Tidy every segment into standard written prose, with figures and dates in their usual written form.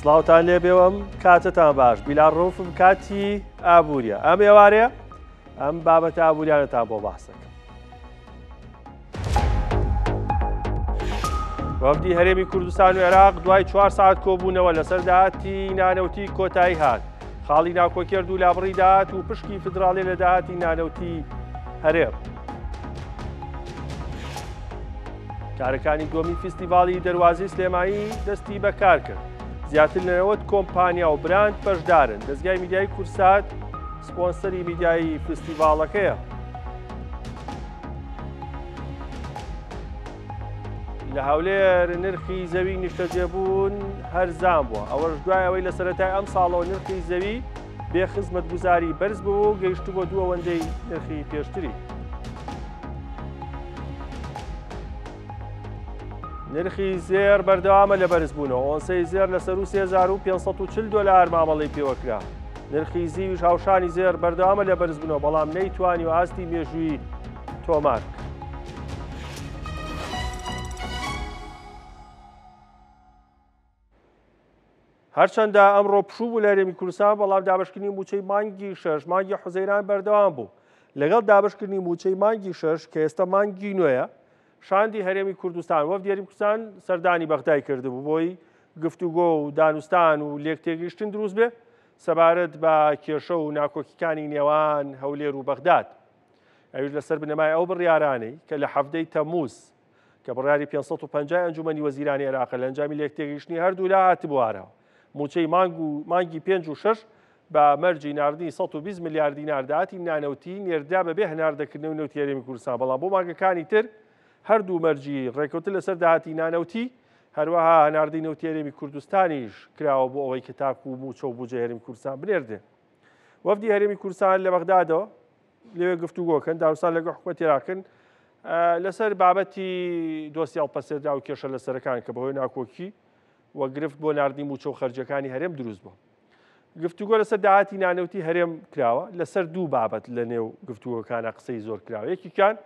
سڵاوتان لێبێوەم کاتتان باش بیلاڕۆفم کاتی ئابوووریە ئەم ئێوارەیە ئەم بابەتە ئابووریانەتان بۆ باسەکەم. وەفدی هەرێمی کوردستان و عێراق دوای 4 ساعت کۆبوونەوە لەسەر داهاتی نانەوتی کۆتایی هات. خاڵی ناوکۆکێرد و لابڕی داهات و پشکی فدراڵی لە داهاتی نانەوتی هەرێم. کارەکانی دووەمی فیستیڤاڵی دەروازەی سلێمانی دەستی بەکار کرد. زیاتر لە 90 کۆمپانیا و براند بەشدارن. دەستگای میدیای کورسات سپۆنسەری میدیای فستیڤاڵەکەیە. لە هەولێر نرخی زەوی نیشتەجێبوون هەرزان بووە. ئەوەش دوای ئەوەی لە سەرەتای ئەم ساڵەوە نرخی زەوی بێ خزمەتگوزاری بەرز بوو و گەیشتووە بۆ 2 ئەوەندەی نرخی پێشتری. نرخی زێر بەردەوامە لە بەرزبوونەوە. ئۆنسەی زێر لەسەر و 3540 دۆلار مامەڵەی پێوەکرا. نرخی زیویش هاوشانی زێر بەردەوامە لە بەرزبوونەوە، بەڵام نەیتوانی و ئاستی مێژووی تۆمارک. هەرچەندە ئەمڕۆ پشوو بوو لە هەرێمی کوردستان، بەڵام دابەشکردنی موچەی مانگی 6 مانگی حوزەیران بەردەوام بوو. لەگەڵ دابەشکردنی موچەی مانگی 6 کە ئێستا مانگی نوێیە، شاندی هەرێمی کوردستان وەفدی هەرێمی کوردستان سەردانی بەغدای کردبوو بۆی گفتوگۆ و دانوستان و لێکتێگەیشتن دروست بێ سەبارەت بە کێشە و ناکۆکیەکانی نێوان هەولێر و بەغداد. ئەویش لەسەر بنەمای ئەو بڕیارانەی کە لە 7 تەمووز کە بڕیاری 550 ئەنجومەنی وەزیرانی عێراق لە ئەنجامی لێکتێگەیشتنی هەردوو لا هاتبووارەوە. موچەی مانگی 5 و 6 بە مەرجی ناردنی 120 میلیارد دینار داهاتی نانەوتی نێردا بەبێ هەناردەکردنەوەی نەوتی هەرێمی کوردستان، بەڵام بۆ مانگەکانی تر هەردوو مەرجی ڕێکەوتن لەسەر داهاتی نانەوتی هەروەها هەناردەی نەوتی هەرێمی کوردستانیش کراوە بۆ ئەوەی کە تاکو و موچە و بودجەی هەرێمی کوردستان بنێردێ. وەفدی هەرێمی کوردستان لە بەغدادەوە لەوێ گفتوگۆکەن داوستان لەگەڵ حکومەتی عێراقن لەسەر بابەتی دۆسیە هەڵپەسێردرا و کێشە لەسەرەکان کە بەهۆی ناکۆکی وە گرفت بۆ ناردنی موچە و خەرجەکانی هەرێم دروست بووە. گفتوگۆ لەسەر داهاتی نانەوتی هەرێم کراوە لەسەر دوو بابەت لە نێو گفتوگۆکانە قسەی زۆر کراوە. یەکیان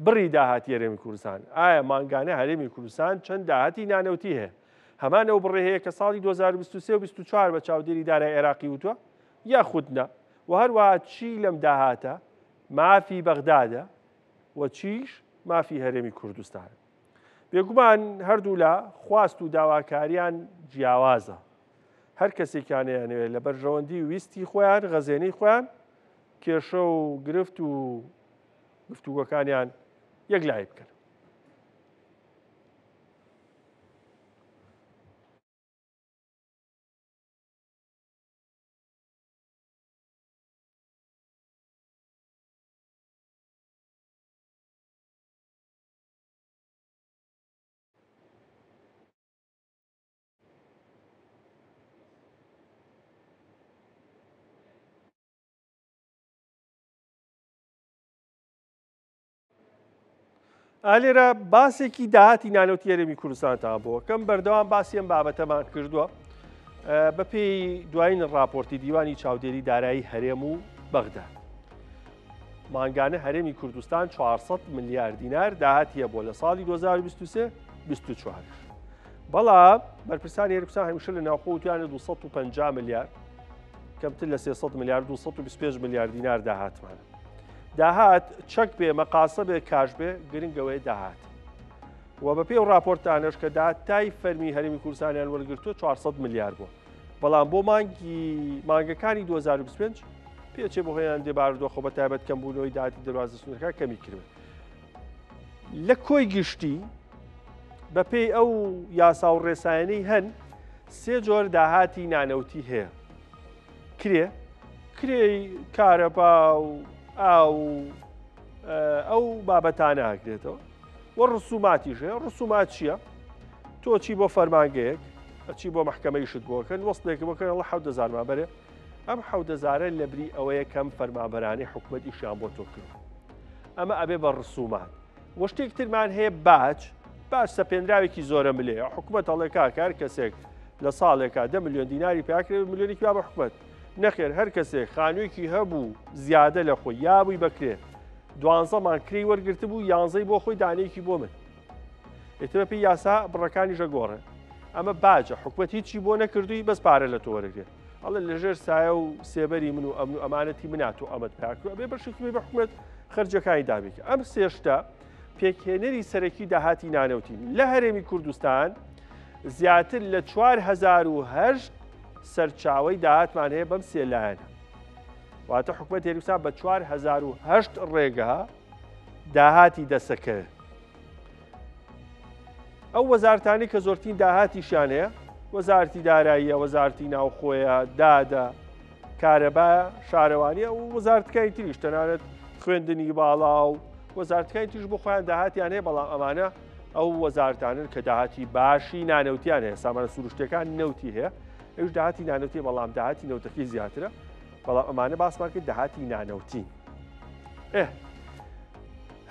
بڕی داهاتی هەرێمی کوردستان. ئایا مانگانە هەرێمی کوردستان چەند داهاتی نانەوتی هەیە؟ هەمان ئەو بڕێ هەیە کە ساڵی 2023 و 24 بە چاودێری دارای عێراقی وتووە یاخود نە؟ و هەروەها چی لەم داهاتە مافی بەغدادە و چیش مافی هەرێمی کوردستانە؟ بێگومان هەردوو لە خواست و داواکاریان جیاوازە. هەر کەسێکیانیانوێت لە بەرژەوەندی ویستی خۆیان غەزێنەی خۆیان کێشە و گرفت و گفتوگۆکانیان یەک لای بکەن. ئالێرە باسێکی داهاتی نانەوتی هەرێمی کوردستانتان بۆ کەم بەردەوام باسی ئەم بابەتەمان کردووە بەپێی دوایین ڕاپۆرتی دیوانی چاودێری دارایی هەرێم و بەغداد. مانگانە هەرێمی کوردستان 400 میلیارد دینار داهاتیە بۆ لە ساڵی 2023-24. بەڵام بەرپرسانی هەرێمی کوردستان هەمیشە لە ناوخۆ وتیانە 250 میلیارد کەمتر لە 300 میلیارد 225 میلیارد دینار داهاتمانە. داهات چەک بێ مەقاسە بێ کاش بێ گرنگەوەی داهات. و بە پێی ڕاپۆرتانەش کە داهاتای فەرمی هەرێمی کوردستانیان وەرگرتووە 400 میلیارد بووە. بەڵام بۆ مانگەکانی 2025 پێچێ بۆ هۆیان دێباردۆخۆ بە تایبەت کەمبوونەوەی داهاتی دەواازە سنوورەکە کەمی کردوێت. لە کۆی گشتی بە پێی ئەو یاسا و ڕێسایانەی هەن 3 جۆر داهاتی نانەوتی هەیە. کرێی کارەبا و ئەو بابەتانە هەکرێتەوە وە ڕسوماتیش هەیە. ڕسومات چییە؟ تۆ چی بۆ فەرمانگەیەک ئەچی بۆ محکەمەیشت بۆکەن وەستێک بۆکەن ئەڵە 70,000 مابەرێ ئەم 70,000 لە بری ئەوەیە کەم فەرمانبەرانی حکومەتی شیان بۆ تۆ کرد. ئەمە ئەبێ بە ڕسومات. وە شتێکترمان هەیە باج سەپێنراوێکی زۆرە ملێ حکومەت هەڵێ کار کەسێک لە ساڵێکا 10 میلیۆن دیناری پیاکرێت میلیۆنێکی با بە حکومەت نەخێر هەر کەسێک خانوویەکی هەبوو زیادە لە خۆی یابووی بکرێت 12 مانکری وەرگرتە بوو 11 بۆ خۆی دانەیەکی بۆ من. ئێترە پێی یاسا بڕەکانی ژەگۆڕێ ئەمە باجە حکوومەت هیچی بۆ نەکردووی بەس پارە لە تۆ وەرەگرێت ئەڵێ لەژێر سایە و سێبەری من و ئەمن و ئەمانەتی مناتۆ ئەمەت پاکردووە بێ بەشێکی بە حکوومەت خەرجەکانی دابێت ئەم سێشتا پێکهێنەری سەرەکی داهاتی نانەوتین لە هەرێمی کوردستان زیاتر لە 4008 سەرچاوەی داهاتمان هەیە بەم سێ لایەنە واتە حکوومەت هێرمسان بە 4008 ڕێگە داهاتی دەسەکەوێت ئەو وەزارەتانی کە زۆرترین داهاتیشیان هەیە وەزارەتی داراییە وەزارەتی ناوخۆیە دادا کارەبایە شارەوانیە و وەزارەتەکانی تریش تەنانەت خوێندنی باڵا و وەزارەتەکانی تریش بۆ خۆیان داهاتیان هەیە بەڵام ئەمانە ئەو وەزارەتانن کە داهاتی باشی نانەوتیان هەیە سامانە سروشتەکان نەوتی هەیە ئەوش داهاتی نانەوتی بەڵام داهاتی نەوتەکەی زیاترە بەڵام ئەمانە باسمان کرد داهاتی نانەوتین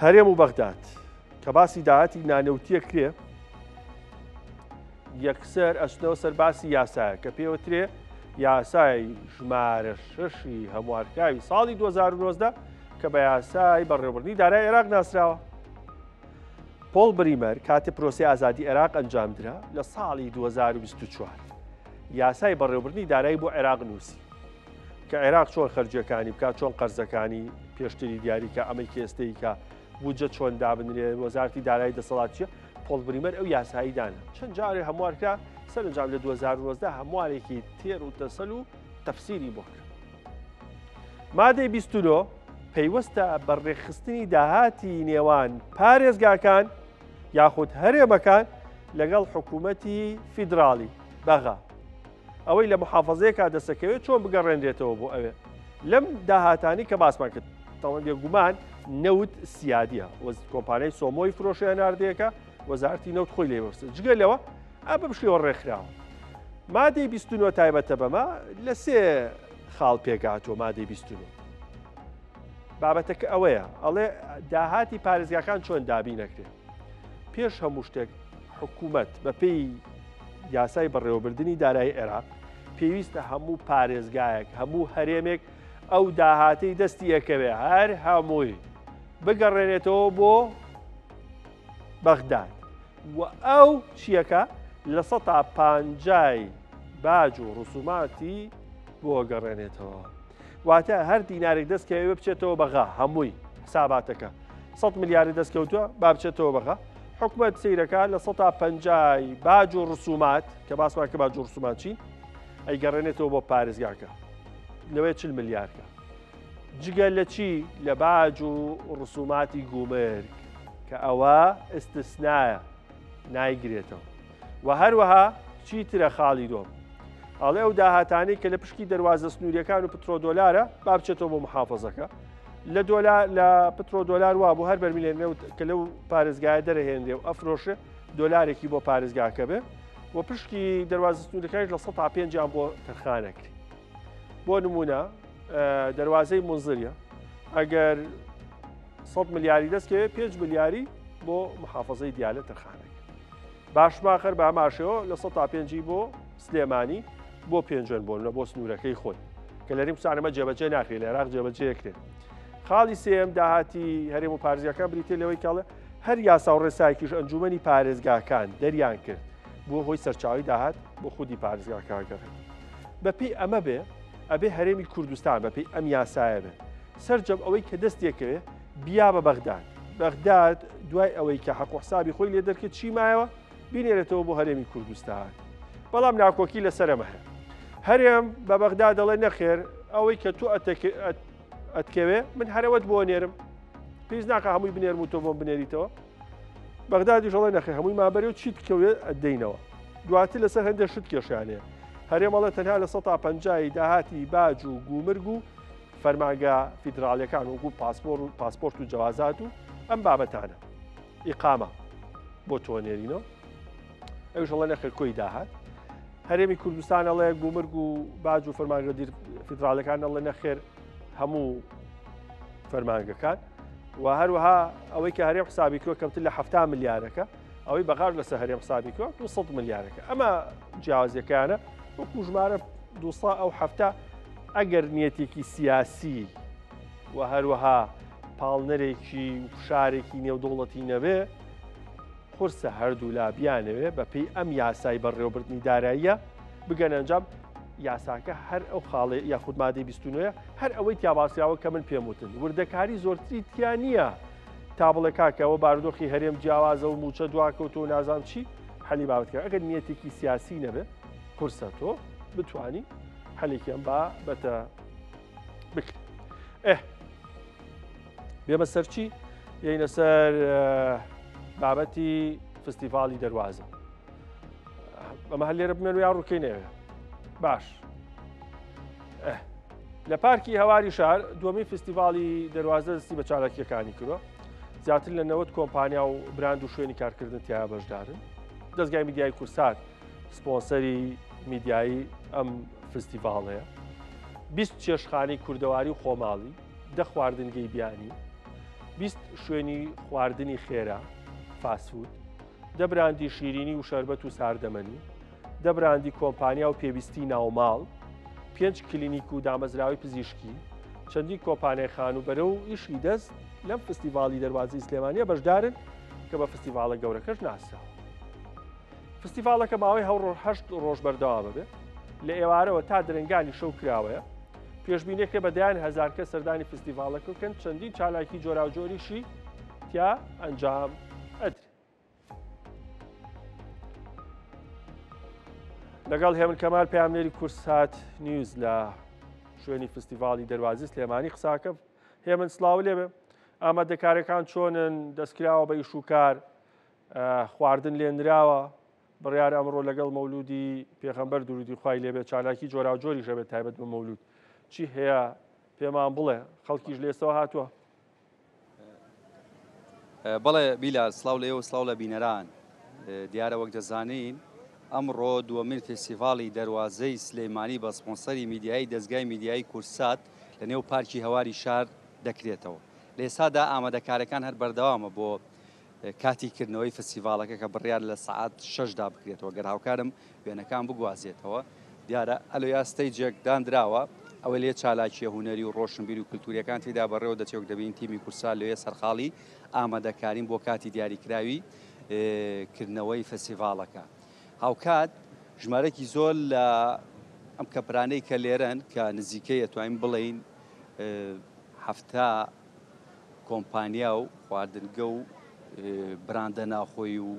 هەرێم و بەغداد کە باسی داهاتی نانەوتیە کرێ یەکسەر ئەچنەوە سەر باسی یاسایە کە پێوترێ یاسای ژمارە 6 هەموارکراوی ساڵی 2019 کە بە یاسای بەڕێوەبردنی دارایی عێراق ناسراوە پۆڵ بریمەر کاتێ پرۆسی ئازادی عێراق ئەنجامدرا لە ساڵی 2024 یاسای بەڕێوەبردنی دارایی بۆ عێراق نووسی کە عێراق چۆن خەرجیەکانی بکات چۆن قەرزەکانی پێشتری دیاریکە ئەمەی کێستەی کە بودجە چۆن دابنرێ وەزارەتی دارایی دەسەڵات چیە پۆڵ بریمەر ئەو یاسایی دانا چەند جارێ هەموارکرا سەرنجام لە 2019 هەموارێکی تێر و تەسەل و تەفسیری بۆ کرد مادەی 29 پەیوەستە بەڕێخستنی داهاتی نێوان پارێزگاکان یاخود هەرێمەکان لەگەڵ حکوومەتی فیدراڵی بەغا ئەوەی لە محافەزەیەکا دەسەکەوێت چۆن بگەڕێنرێتەوە بۆ ئەوێ لەم داهاتانی کە باسمان کرد تەواو بێگومان نەوت سیادیە کۆمپانیای سۆمۆی فرۆشیان ناردەیەەکە وەزارەتی نەوت خۆی لێوەرسە جگە لەوە ئەبە بشێوە ڕێکخراوە مادەی 29 تایبەتە بەمە لە سێ خاڵ پێکاتۆ مادەی 29 بابەتەکە ئەوەیە ئەڵێ داهاتی پارێزگاکان چۆن دابی نەکرێت پێش هەموو شتێک حکوومەت بەپێی یاسای بەڕێوەبردنی دارایی عێراق پێویستە هەموو پارێزگایەک هەموو هەرێمێک ئەو داهاتەی دەستی یەکەوێ هەر هەمووی بگەڕێنێتەوە بۆ بەغداد و ئەو چیەکە لە 150 باج و ڕسوماتی بۆ گەڕێنێتەوە واتە هەر دینارێک دەستکەوێ بچێتەوە بەغا هەمووی حساباتەکە 100 میلیاری دەستکەوتووە با بچێتەوە بەغا حکوومەت سیرەکە لە 150 باج و ڕسومات کە باسمان کە باج و ڕسومات چین ئەی گەڕێنێتەوە بۆ پارێزگاکە لەوەی 40 میلیاردکە جگە لە چی لە باج و ڕسوماتی گومرگ کە ئەوە ئستثنایە نایگرێتەوە و هەروەها چیترە خاڵی دۆم ئەڵێ ئەو داهاتانی کە لە پشکی دەواازە سنووریەکان و پترۆ دۆلارە با بچێتەوە بۆ محافەزەکە لە پترۆ دۆلار وا بۆ هەر بەرمیلێنێ کە لەو پارێزگایە دەرەهێنرێ و ئەفرۆشە دۆلارێکی بۆ پارێزگاکە بێ و پشکی دەواازە سنووریەکانی لە 105 بۆ تەرخانەکری بۆ نمونە دەواازەی منزریە ئەگەر 100 میلیاری دەستکەوێت 5 میلیاری بۆ محافەزەی دیالە تەرخانەکە باشماخەر بە هەماشەوە لە 105 بۆ سلێمانی بۆ پێنجۆن بۆن بۆ سنوورەکەی خۆی کە لەریم سانەمە جێبەجێ ناکرێت لە عێراق جێبەجێکرێت خاڵی سێم داهاتی هەرێم و پارێزگاکان بریتێ لەوەی کاڵە هەر یاسا و ڕێسایەکیش ئەنجومەنی پارێزگاکان دەریان کرد بۆ هۆی سەرچاوی داهات بۆ خودی پارێزگاکان گەڕێت بەپێی ئەمە بێ ئەبێ هەرێمی کوردستان بەپێی ئەم یاسایە بێ سەرجەم ئەوەی کە دەستێکەوێ بیا بە بەغداد دوای ئەوەی کە حەق و حسابی خۆی لێ دەرکرد چی مایەوە بینێرێتەوە بۆ هەرێمی کوردستان بەڵام ناکۆکی لەسەرەمە هەیە هەرێم بە بەغداد دەڵێ نەخێر ئەوەی کە تو ئەتکەوێ من هەرەوەت بۆ نێرم پێویست ناکە هەمووی بنێرم و تۆ بۆم بنێریتەوە بەغدادیش دەڵێ نەخێر هەمووی مابەرێ و چیت کەوێ ئەدەینەوە دواتر لەسەر هەندێک شت کێشانەیە هەرێمەڵە تەنها لە 150 داهاتی باج و گومرگ و فەرمانگە فیدراڵیەکان وەکو پاسپۆرت و جوازات و ئەم بابەتانە ئیقامە بۆ تۆ نێرینەوە ئەوش دەڵێ نەخێر کۆی داهات هەرێمی کوردستان ئەڵێ گومرگ و باج و فەرمانگە فیدراڵەکان ئەڵێ نەخێر هەموو فەرمانگەکان و هەروەها ئەوەی کە هەرێم حسابی کردووە کەمتر لە 70 میلیارەکە ئەوەی بەغار لەسەر هەرێم حسابی کردووە 200 میلیارەکە ئەمە جیاوازیەکانە وەکو ژمارە 200 ئەو هەفتە ئەگەر نیەتێکی سیاسی و هەروەها پاڵنەرێکی شارێکی نێودوڵەتی نەبێ قورسە هەردوو لا بیانەوێ بە پێی ئەم یاسای بەڕێوەبردننی داراییە بگەن ئەنجام یاساکە هەر ئەو خاڵێ یاخود مادەی 29 هەر ئەوەی تیاباسیاوە کە من پێم وتن وردەکاری زۆرتری تیان نییە تا بڵێ کاکەوە بارودۆخی هەرێم جیاوازە و موچە دواکەوت و نازام چی حەلی بابەتکە ئەگەر نیەتێکی سیاسی نەبێ قورسە تۆ بتوانی حەلێکیان با بەتە بکرێت بێمە سەرچی یینە سەر بابەتی فستیڤاڵی دەواازە ئەمە هەر لێرە بمێن و یا ڕووکەی نەوێ باش لە پارکی هەواری شار دووەمین فستیڤاڵی دەواازە دەستی بە چالاکیەکانی کردوە زیاتر لە 90 کۆمپانیا و براند و شوێنی کارکردن تیا بەشدارن دەستگای میدیای کورسات سپۆنسەری میدیایی ئەم فستیڤاڵەیە 20 چێشخانەی کوردەواری و خۆماڵی 10 خواردنگەی بیانی 20 شوێنی خواردنی خێرا فاسفود 10 براندی شیرینی و شەربەت و ساردەمەنی 10 براندی کۆمپانیا و پێویستی ناوماڵ 5 کلینیک و دامەزراوی پزیشکی چەندی کۆمپانیای خانوبەرە و ئیشی دەست لەم فستیڤاڵی دەواازی سلێمانیە بەشدارن کە بە فستیڤاڵە گەورەکەش ناسراوە. فستیڤاڵەکە ماوەی 8 ڕۆژ بەردەوا ببێ لە ئێوارەوە تا درنگانی شەو کراوەیە پێشبینێکە بەدایان هەزار کە سەردانی فستیڤاڵەکە بکەن چەندین چالاکی جۆراوجۆریشی تیا ئەنجام ئەدرێت. لەگەڵ هێمن کەمال پامنێری کورسات نیوز لە شوێنی فستیڤاڵی دەواازی سلێمانی قساکە هێمن سلااو لێبێ ئامادەکارەکان چۆنن دەستکراوە بە ئیش و کار خواردن لێنراوە بڕیار ئەمڕۆ لەگەڵ مەولودی پێغەمبەر درودی خوای لێبێ چالاکی جۆراوجۆری ژەبێت تایبەت بە مەولود چی هەیە پێمان بڵێ خەڵکیش لێستەوە هاتووە بەڵێ بیلا سلااو لێ و سلااو لە بینەران دیارە وەک دەزانین ئەمڕۆ دووەمین فستیڤاڵی دەواازەی سلێمانی بە سپۆنسەری میدیایی دەستگای میدیایی کورسات لە نێو پارکی هەواری شار دەکرێتەوە لە ئێستادا ئامادەکارەکان هەر بەردەوامە بۆ کاتیکردنەوەی فستیڤاڵەکە کە بڕیار لە سعات 6دا بکرێتەوە گەر هاوکارم وێنەکان بگوازێتەوە دیارە ئەلۆیا ستەیجێک دانراوە ئەوە لێ چالاکیە هوەری و ڕۆشنبیر و کللتوریەکان تێدا بەڕێوە دەچێک دەبین تیمی کورسات لەوێ سەرخاڵی ئامادەکارین بۆ کاتی دیاریکراوی کردنەوەی فستیڤاڵەکە هاوکات ژمارەی زۆر لە ئەم کەپرانەی کە لێرەن کە نزیکەی ئەتوانین بڵین هەفتا کۆمپانیا و خواردنگە و براندە ناخۆی و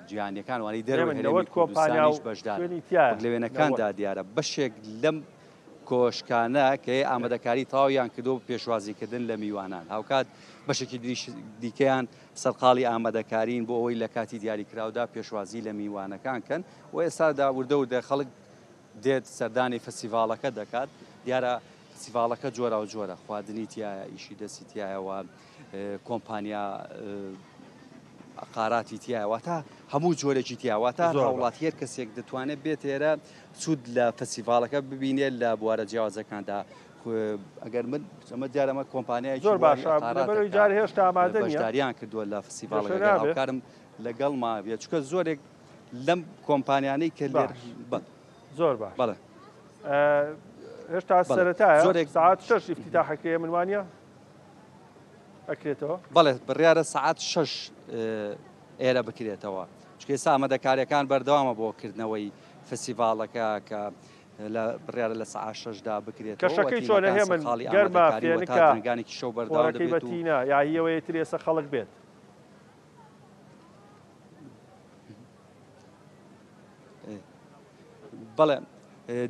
جیهانیەکان وانی دەرەوەی کۆمپانیاش بەشدار لەوێنەکاندا دیارە بەشێک لەم کۆشکانە کە ئامادەکاری تاویان کردو پێشوازیکردن لە میوانان هاوکات بەشێکی دیکەیان سەرقاڵی ئامادەکارین بۆ ئەوەی لە کاتی دیاریکراودا پێشوازی لە میوانەکان کەن و ئێستادا وردە خەڵک دێت سەردانی فستیڤاڵەکە دەکات دیارە فستیڤاڵەکە جۆرا و جۆرە خواردنی تایە ئیشی دەستی تایەوە کۆمپانیا قاراتی تایەوە تا هەموو جۆرەی تایەوە تا وڵاتی هەر کەسێک دەتوانێت بێت ئێرە سوود لە فستیڤاڵەکە ببینێت لە بوارە جیاوازەکاندا ئەگەر من ئەمە دیارەمە کۆمپانیای زۆر باشە جار هێشتا ئامادە بەشداریان کردووە لە فستیڤاڵەکە هاوکارم لەگەڵ ماویە چکە زۆرێک لەم کۆمپانیانەی کە لێر زۆر باش بەڵێ هێشتا سەرەتایە زۆرێک ساعات 6 افتتاحەکەیە من وانە ئەکرێتەوە بەڵێ بڕیارە ساعات 6 ئێرە بکرێتەوە چکە ئێستا ئامادەکاریەکان بەردەوامە بۆ کردنەوەی فستیڤاڵەکە کە لە بڕیارە لە ساعات 6دا بکرێت کەشەکەی چۆنە هێمن گەرمە فێنەکەی شەو بەردەوام دەبێت و بەتینە یاهیەوەی ترێسە خەڵک بێت بەڵێ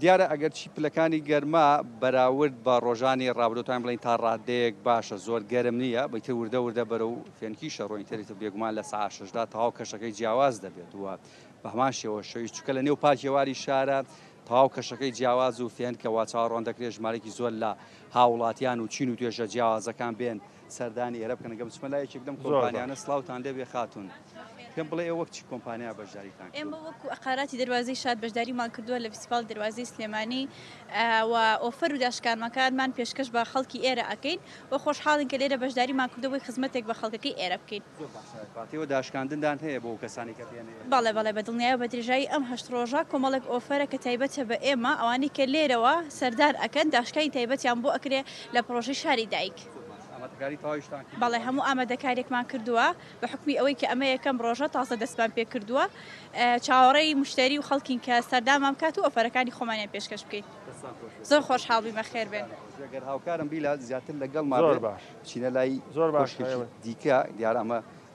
دیارە ئەگەر چی پلەکانی گەرما بەراورد بە ڕۆژانی ڕابردوتان بڵین تا ڕادەیەک باشە زۆر گەرم نییە بەیتر وردە بەرە و فێنکی شەڕۆی تریتە بێگومان لە ساعات 6دا تەواو کەشەکەی جیاواز دەبێت وە بە هەمان شێوە شەوی چکە لە نێو پارکێواری شارە تەواو کەشەکەی جیاواز و فێن کە وا چاوەڕوان دەکرێت ژمارەی زۆر لە هاوڵاتیان و چین و توێژە جیاوازەکان بێن سەردانی ئێرە بکەن گەم چمە لایەکێک دەم کۆمپانیانە سلااوتان لێبێ خاتون پێم بڵێ ئێوە چی کۆمپانیا بەشداریتان ئێمە وەکو ئەقاراتی دەواازەی شاد بەشداریمان کردووە لە فستیڤاڵ دەواازەی سلێمانی و ئۆفەر و داشکارمەکانمان پێشکەش بە خەڵکی ئێرە ئەکەین و خۆشحاڵین کە لێرە بەشداریمان کردەوەی خزمەتێک بە خەڵکەکەی ئێرە بکەین پاتیەوە داشکاندندان هەیە بۆ کەسانی کە پێێنێ بەڵێ بە دڵنیایە بە درێژایی ئەم 8 ڕۆژە کۆمەڵێک ئۆفەرە کە تایبەتە بە ئێمە ئەوانەی کە لێرەوە سەردار ئەکەن داشکای تایبەتیان بۆ ئەکرێ لە پرۆژەی شاری دایک بەڵێ هەموو ئامادەکاریێکمان کردووە بە حکمی ئەوەی کە ئەمە یەکەم ڕۆژە تازە دەستمان پێ کردووە چاوەڕێی مشتری و خەڵکین کە سەردامان بکات و ئۆفەرەکانی خۆمانیان پێشکەش بکەین زۆر خۆشحاڵ بوویمە خێر بێن هاوکارم بیلا زیاتر لەگەڵ چینە لای زۆر باش دیکە دیارە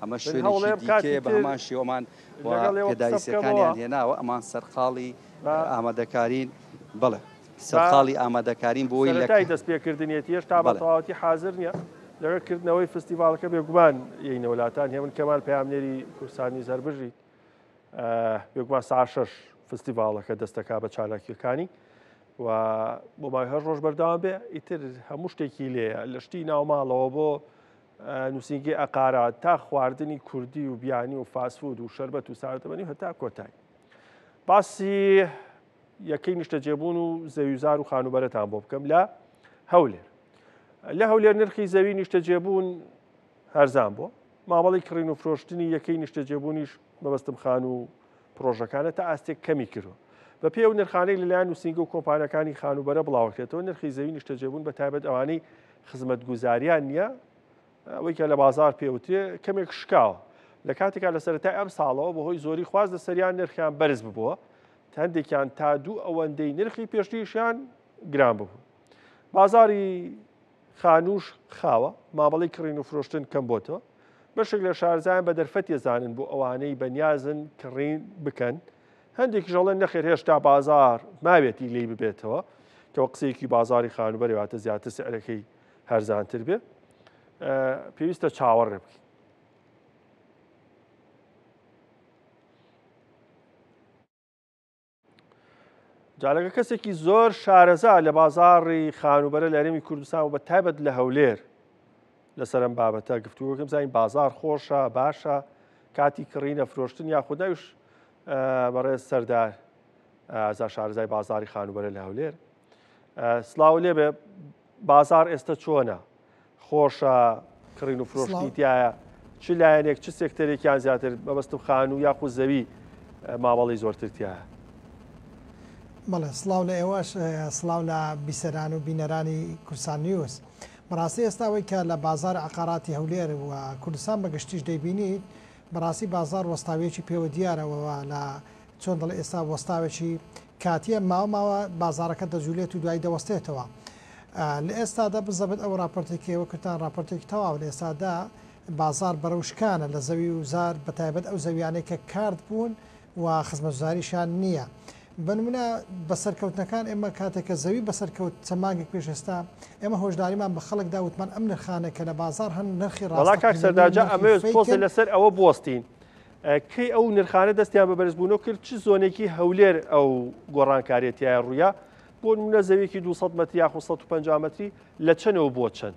ئەمە شوێنێکی دیکەیە بە هەمان شێوەمان پێداویستەکانیان هێناوە ئەمان سەرقاڵی ئامادەکارین بڵێ سەرقاڵی ئامادەکارین بۆی لەتای دەست پێکردنیێتی هێشتا بە تەواوەتی حاضر نییە لەگەڵکردنەوەی فستیڤالەکە بێگومان یەی نەوەلاتان هێمن کەمال پەیامنێری کورسانی زەربژی بێگومان ساعت 6 فستیڤالەکە دەستەکا بە چالاکیەکانی و بۆ مای هەر ڕۆژ بەردەوام بێ ئیتر هەموو شتێکی لێیە لە شتی ناوماڵەوە بۆ نووسینگی ئەقارات تا خواردنی کوردی و بیانی و فاسفود و شەربەت و ساردەمەنی هەتا کۆتایی باسی یەکەی نیشتەجێبوون و زەویزار و خانوبەرەتان بۆ بکەم لە هەولێر لە هەولێر نرخی زەوی نیشتەجێبوون هەرزان بووە مامەڵی کڕین و فرۆشتنی یەکەی نیشتەجێبوونیش بەبەستم خان و پرۆژەکانە تا ئاستێک کەمی کردووە بە پێ و نرخانەی لەلایەن نووسینگە و کۆمپانیەکانی خانوبەرە بڵاوکرێتەوە نرخی زەوی نیشتەجێبوون بە تایبەت ئەوانەی خزمەتگوزاریان نییە ئەوەی کە لە بازار پێوتێ کەمێک شکاوە لە کاتێکا لە سەرەتای ئەم ساڵەوە بەهۆی زۆری خواست لە سەریان نرخیان بەرز ببووە هەندێکیان تا دوو ئەوەندەی نرخی پێشتریشیان گران ببوو بازاری خانوش خاوە مامەڵی کڕین و فرۆشتن کەم بۆتەوە بەشێک لە شارزایان بە دەرفەتی زانن بۆ ئەوانەی بەنیازن کڕین بکەن هەندێکی ژەڵێن نەخێر هێشتا بازار ماوێتی لی ببێتەوە کەەوە قسەیەکی بازاری خانوبەرێواتە زیاتر سعرەکەی هەرزانتر بێ پێویستە چاوەڕێ بکەین جالەکە کەسێکی زۆر شارەزا لە بازاڕی خانوبەرە لە هەرێمی کوردستان و بە تایبەت لە هەولێر لەسەرم بابەتە گفتوگۆکەم زانین بازار خۆشە باشە کاتی کڕینە فرۆشتن یاخود ناویش بەڕێز سەردار ئازا شارەزای بازاری خانوبەرە لە هەولێر سڵاو لێبێ بازار ئێستا چۆنە خۆشە کڕین و فرۆشتی تایە چ لایەنێک چ سێکتەرێکیان زیاتر بەبەستم خان و یاخود زەوی مامەڵی زۆرتر تایە بەڵێ سڵاو لە ئێوەش سڵاو لە بیسەران و بینەرانی کورسان نیوز بەڕاستی ئێستاەوەی کە لە بازار عقاراتی هەولێر و کوردستان بەگشتیش دەیبینیت بەڕاستی بازار وەستاوێکی پێوە دیارەوە لە چۆن دەڵێ ئێستا وەستاوێکی کاتیە ماوە بازارەکە دەجولێت و دوای دەوەستێتەوە لە ئێستادا بزەبێت ئەو راپۆرتێکەوە کردان راپۆرتێکی تەواو لە ئێستادا بازار بەرەوشکانە لە زەوی و زار بە تایبەت ئەو زەویانەی کە کارد بوون و خزمەتگوزاریشان نییە بنمونە بەسەرکەوتنەکان ئێمە کاتێکە زەوی بەسەرکەوت چەمانگێک پێش ئێستا ئێمە هۆشداریمان بە خەڵک داوتمان ئەم نرخانێکە لە بازار هەن نرخی ڕاستەکسەرداجا ئەمەوێت پۆسە لەسەر ئەوە بوەستین کەی ئەو نرخانە دەستیان بە بەرزبوونەوە کرد چ زۆنێکی هەولێر ئەو گۆڕانکاریەتیایە ڕوویا بۆ نمونە زەویەکی 200 مەتری یا 150 مەتری لە چەنەوە بۆ چەند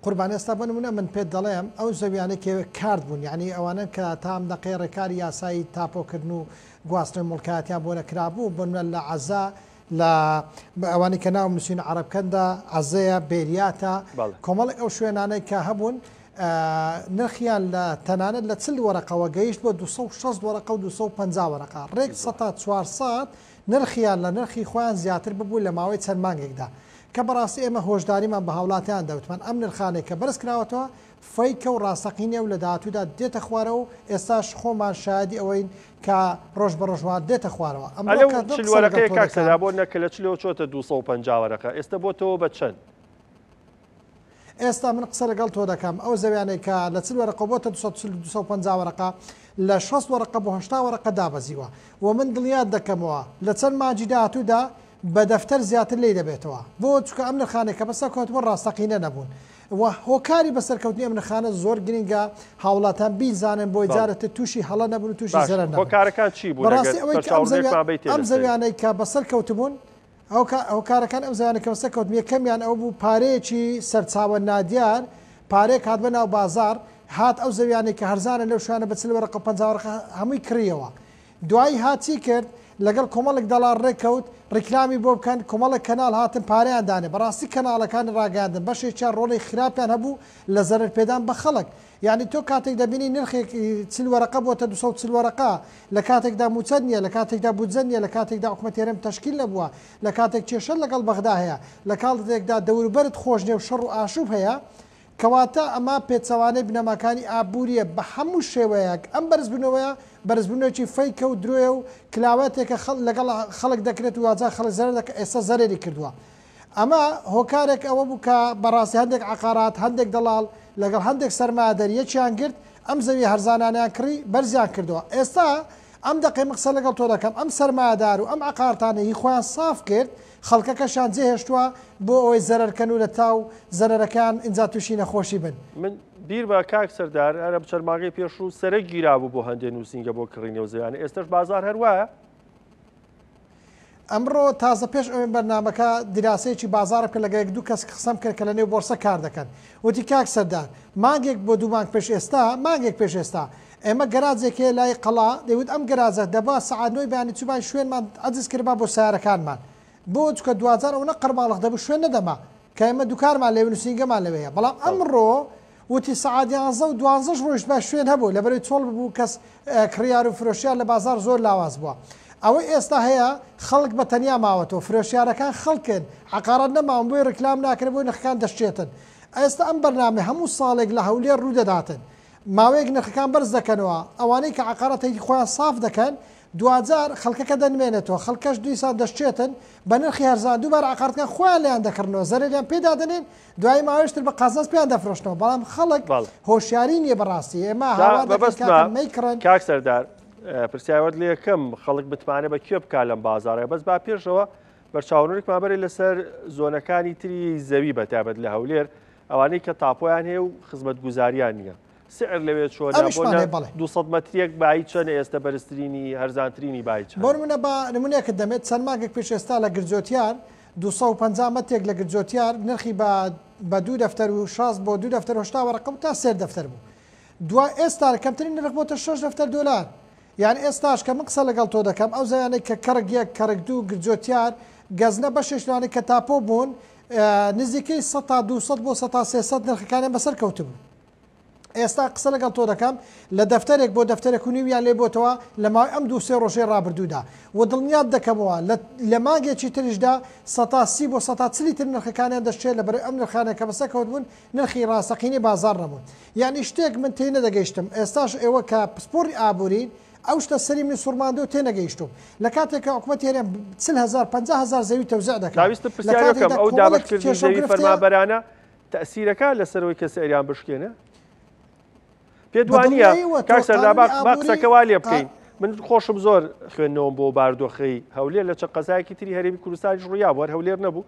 قوربان ئێستا بنمونە من پێت دەڵێم ئەو زەویانێک کارد بوون یعنی ئەوانە کە تام دەقی ڕێکاری یاسایی تاپۆکردن و گواستن مڵکاتیان بۆ نەکرابوو بن لە عەزا لە ئەوانی کە ناو نووسین عەرەبکەندا عەزەیە بێریاتە کۆمەڵێک ئەو شوێنانەی کە هەبوون نرخیان لە تەنانەت لە چل وەرەقەوە گەیشت بۆ 260 وەرەقە و 250 وەرەقە ڕێک 400 نرخیان لە نرخی خۆیان زیاتر ببوو لە ماوەی چەند مانگێکدا کە بەڕاستی ئێمە هۆشداریمان بە هاوڵاتیان دەوتمان ئەم نرخانێک کە بەرز کراوەتەوە فەیکە و ڕاستەقینە و لە داهاتوودا دێتە خوارەوە و ئێستاش خۆمان شادی ئەوەین کە ڕۆژ بە ڕۆژوان دێتە خوارەوە ئەمەوەەکەی کاکسەدا بۆ نەکە لە چلەوە چۆتە 250 وەرەقە ئێستا بۆتەوە بە چەند ئێستا من قسە لەگەڵ تۆ دەکەم ئەو زەویانەی کە لە چل وەرەقە بۆتە 250 وەرەقە لە 6 وەرەقە بۆ 8 وەرەقە دابەزیوە و من دڵیات دەکەمەوە لە چەند ماجی داهاتوودا بە دەفتەر زیاتر لی دەبێتەوە بۆ چکە ئەم نرخانێکە بەسەر کەوتوە ڕاستەقینە نەبوون و هۆکاری بەسەرکەوتنی ئەم نرخانە زۆر گرنگە هاوڵاتان بیزانن بۆی جارێتە تووشی هەڵە نەبوون تووشی زەرەر نەبوون هۆکارەکان چی بوون بەڕاستی ئەم زەویانەی کە بەسەرکەوت بوون هۆکارەکان ئەم زەویانە کە بەسەرکەوت یەکەمیان ئەو بوو پارەیەکی سەرچاوە نادیار پارێک هات بە ناو بازار هات ئەو زەویانەی کە هەرزانە لەو شوانە بە 40 وەرەقە 50 وەرەقە هەمووی کڕیەوە دوایی هاچی کرد لەگەڵ کۆمەڵێک دەڵار ڕێککەوت ڕیکلامی بۆ بکەن کۆمەڵێک کەناڵ هاتن پارەیان دانێ بەڕاستی کەناڵەکان ڕاگەاندن بەشێکیان ڕۆڵی خراپیان هەبوو لە زەرەر پێدان بە خەڵک یعنی تۆ کاتێک دەبینی نرخێک چل وەرەقە بۆتە 240 وەرەقە لە کاتێکدا موچەت نییە لە کاتێکدا بودجە نیە لە کاتێکدا حکومەت هێرم تەشکیل نەبووە لە کاتێک کێشە لەگەڵ بەغدا هەیە لە کاتێکدا دەوروبەرت خۆش نێ و شەڕ و ئاشوب هەیە کەواتە ئەمە پێچەوانەی بنەماکانی ئابوووریە بە هەموو شێوەیەک ئەم بەرزبوونەوەیە بەرزبوونێکی فەیکە و درۆیە و کلااوەتێکە لەگەڵ خەڵک دەکرێت و واجا خەڵک زەرەر ئێستا زەرێری کردووە ئەمە هۆکارێک ئەوە بوو کە بەڕاستی هەندێک عقارات هەندێک دەڵال لەگەڵ هەندێک سەرمایهدەر یەکیان گرت ئەم زەوی هەرزانانیان کڕی بەرزیان کردووە ئێستا ئەم دقی قسە لەگەڵ تۆ دەکەم ئەم سەرمایهدار و ئەم عقارتانەی خۆیان صاف کرد خەڵکەکەشان جێهێشتووە بۆ ئەوەی زەرەرکەن و لە تاو زەرەرەکان ئینجا تووشی نەخۆشی بن من بیر بە کاک سەردار ئەرە چەرماگەی پێش و سەرە گیرابوو بۆ هەندێک نووسینگە بۆ کڕینەوە زەویانە ئێستش بازار هەروایە ئەمڕۆ تازە پێش ئەوێن بەرنامەکە دیراسەیەکی بازارە کە لەگەیەک دوو کەس قسەم کرد کە لە نێو بۆرسە کار دەکەن وتی کاک سەردار مانگێک بۆ دوو مانگ پێش ئێستا مانگێک پێش ئێستا ئێمە گەراجێکێ لای قەڵا دەیوت ئەم گەراجە دەبا سەعات 9 بەیانی چوبان شوێنمان عەجز کردبا بۆ سیارەکانمان بۆ چکە 2000 ئەوە قەرماڵق دەبوو شوێن نەدەما کە ئێمە دووکارمان لێ نووسینگەمان لەوەیە بەڵام ئەمڕۆ وتی سەعات 11 و 12 ڕۆژ بە شوێن هەبوو لەبەرەوەی چۆڵ بوو کەس کڕیار و فرۆشیار لە بازار زۆر لاواز بووە ئەوەی ئێستا هەیە خەڵک بە تەنیا ماوەتەوە فرۆشیارەکان خەڵکن عقارات نەماون بۆی ڕکلام ناکرێت بۆی نرخەکان دەشتێتن ئێستا ئەم بەرنامە هەموو ساڵێک لە هەولێر ڕوو دەداتن ماوەیەک نرخەکان بەرز دەکەنەوە ئەوانەی کە عقارەتێکی خۆیان صاف دەکەن دوجار خەڵکەکە دەنمێنێتەوە خەڵکەش دویسان دەشتێتن بە نرخی هەرزان دووبار عقارەتەکان خۆیان لیان دەکردنەوە زەرێریان پێدا دەنێن دوای ماوەشتر بە قازانج پێیان دەفرۆشتنەوە بەڵام خەڵک هۆشیاری نییە بەڕاستی ئێمە هاوارمەیکڕن کاک سەردار پرسیاوەت لێ یەکەم خەڵک بتوانێت بە کوێ بکات لەم بازارە بەس با پێشەوە بەرچاونەرێکمان بەرێ لەسەر زۆنەکانی تری زەوی بەتابەت لە هەولێر ئەوانەی کە تاپۆیان هەیە و خزمەت گوزاریان نییە سعر لەوێ چۆنە بۆ 200 مەتریەک بای چەند ئێستا بەرزترینی هەرزانترینی بای چەند بۆ نمونە بە نمونەیەکت دەمێت چەند مانگێک پێش ئێستا لە گرجۆتیار 250 مەتێک لە گرجۆتیار نرخی بە 2 دەفتەر و 6 بۆ 2 دەفتەر و 8 وەرەقە تا 3 دەفتەر بوو دوای ئێستا کەمترین نرخ بۆتە 6 دەفتەر دۆلار یعنی ئێستاش کە من قسە لەگەڵ تۆ دەکەم ئەو زەویانەی کە کەرگ یەک کەرگ دوو گرجۆتیار گەزنە بەشێشتوانێک کە تاپۆ بوون نزیکەی 100 تا 200 بۆ 100 تا 300 نرخەکانیان بەسەر کەوتبوو ئێستا قسە لەگەڵ تۆ دەکەم لە دەفتەرێک بۆ دەفتەرێک و نیویان لێ بۆتەوە لە ماوەی ئەم 2-3 ڕۆژەی ڕابردوودا و دڵنیات دەکەمەوە لە مانگێکی تریشدا 130 بۆ 140 تر نرخەکانیان دەشتێت لە بەرەو ئەم نرخانە کە بەسەر کەوت بوون نرخی ڕاستەقینی بازار نەبوون یعنی شتێک من تێ نەدەگەیشتم ئێستاش ئێوە کە پسپۆری ئابوورین ئەو شتە سەری من سوورماندە و تێنەگەیشتم لە کاتێککە حکومەتی هێرێ 40,000 زەوی تەوزیع دەکات ویستە پرسیارەکەم ئەو دابەشکردنی زەوی فەرمانبەرانە تەئسیرەکە لەسەرەوەی کە سەریان بشکێنە پێ دوانیە کاک سەردار با قسەکەوا لێ بکەین من خۆشم زۆر خوێندنەوەم بۆ باردۆخەی هەولێر لە چە قەزایەکی تری هەرێمی کوردستانیش ڕوویا بووە هەولێر نەبوو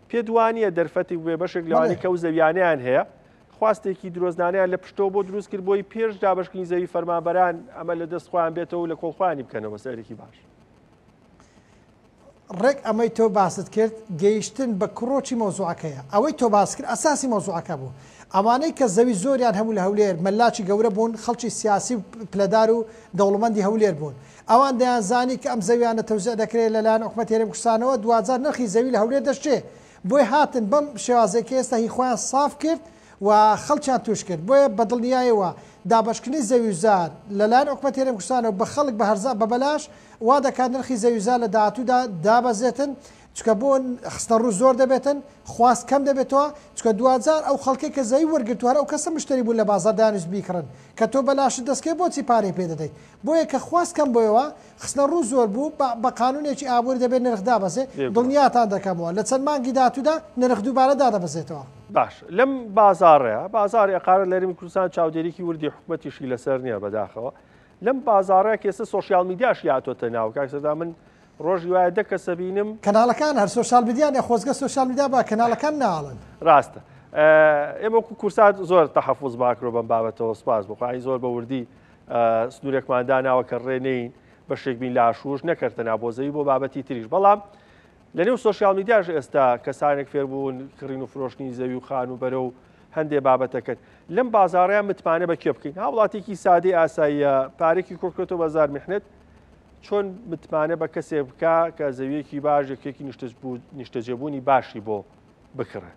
پێ دوانیە دەرفەتی بێ بەشێک لەوانی کە و زەویانیان هەیە خواستێکی درۆزنانیان لە پشتەوە بۆ دروست کرد بۆی پێش دابشکردنی زەوی فەرمانبەران ئەمە لە دەست خۆیان بێتەوە لە کۆڵخوانی بکەنەوە سەرێکی باش ڕێک ئەمەی تۆ باست کرد گەیشتن بە کڕۆکی مۆزوعەکەیە ئەوەی تۆ باس کرد ئەساسی مۆزوعەکە بوو ئەوانەی کە زەوی زۆریان هەموو لە هەولێر مەلاکی گەورە بوون خەڵکی سیاسی و پلەدار و دەوڵەمەندی هەولێر بوون ئەوان دەیانزانی کە ئەم زەویانە تەوزیع دەکرێت لەلایەن حکومەتی هەرێمی کوردستانەوە 2000 نرخی زەوی لە هەولێر دەشتێ بۆی هاتن بەم شێوازێکی ئێستا هی خۆیان صاف کرد و خەڵکیان توش کرد بۆیە بەدڵنیایەوە دابشکردنی زەوی زار لەلایەن حکومەتی هەرێمی کوردستانەوە بە خەڵک بە هەرزان بە بەلاش وا دەکات نرخی زەوی زار لە داهاتوودا دابەزێتن چکە بۆ خستە ڕوو زۆر دەبێتن خواست کەم دەبێتەوە چکە 2000 ئەو خەڵکی کە زەوی وەرگرتووە ئەو کەسە مشتری بوون لە بازار دانیش بیکڕن کە تۆ بەلاشت دەستکەی بۆچی پارەی پێ دەدەیت بۆیە کە خواست کەم بۆیەوە خستە ڕوو زۆر بوو بە قانونێکی ئابووری دەبێت نرخ دابەزێ دڵنیاتان دەکەمەوە لە چەند مانگی داهاتوودا نرخ دووبارە دادەبەزێتەوە باش لەم بازارەیە بازاری عقارە لە هەرێمی کوردستان چاودێریی وردی حکومەتیشی لەسەر نییە بەداخەوە لەم بازارەیە کە ئێستا سۆشیال میدیاش هاتۆتە ناو کاک سەردار من ڕۆژی وایە دە کەسە بینم کەناڵەکان هەر سۆشیال میدیان یا خۆزگە سۆشیال میدیا بە کەناڵەکان ناڵن ڕاستە ئێمە کورسات زۆر تەحەفوز باکرۆ بەم بابەتەوە سپاس بخوای زۆر بە وردی سنوورێکمان داناوە کە ڕێنەین بەشێک بین لە ئاشوش نەکردە نابۆزەوی بۆ بابەتی تریش بەڵام لەنێو سۆشیال میدیاش ئێستا کەسانێک فێربوون کڕین و فرۆشتنی زەوی و خان و بەرە و هەندێک بابەتەکەت لەم بازاڕیان متمانە بە کێ بکەین هاوڵاتێکی سادەی ئاساییە پارێکی کۆکرێتەوە بەزار میحنێت چۆن متمانە بە کەسێک بکە کە زەویەکی باش یەکێکی نیشتەجێبوونی باشی بۆ بکڕێ.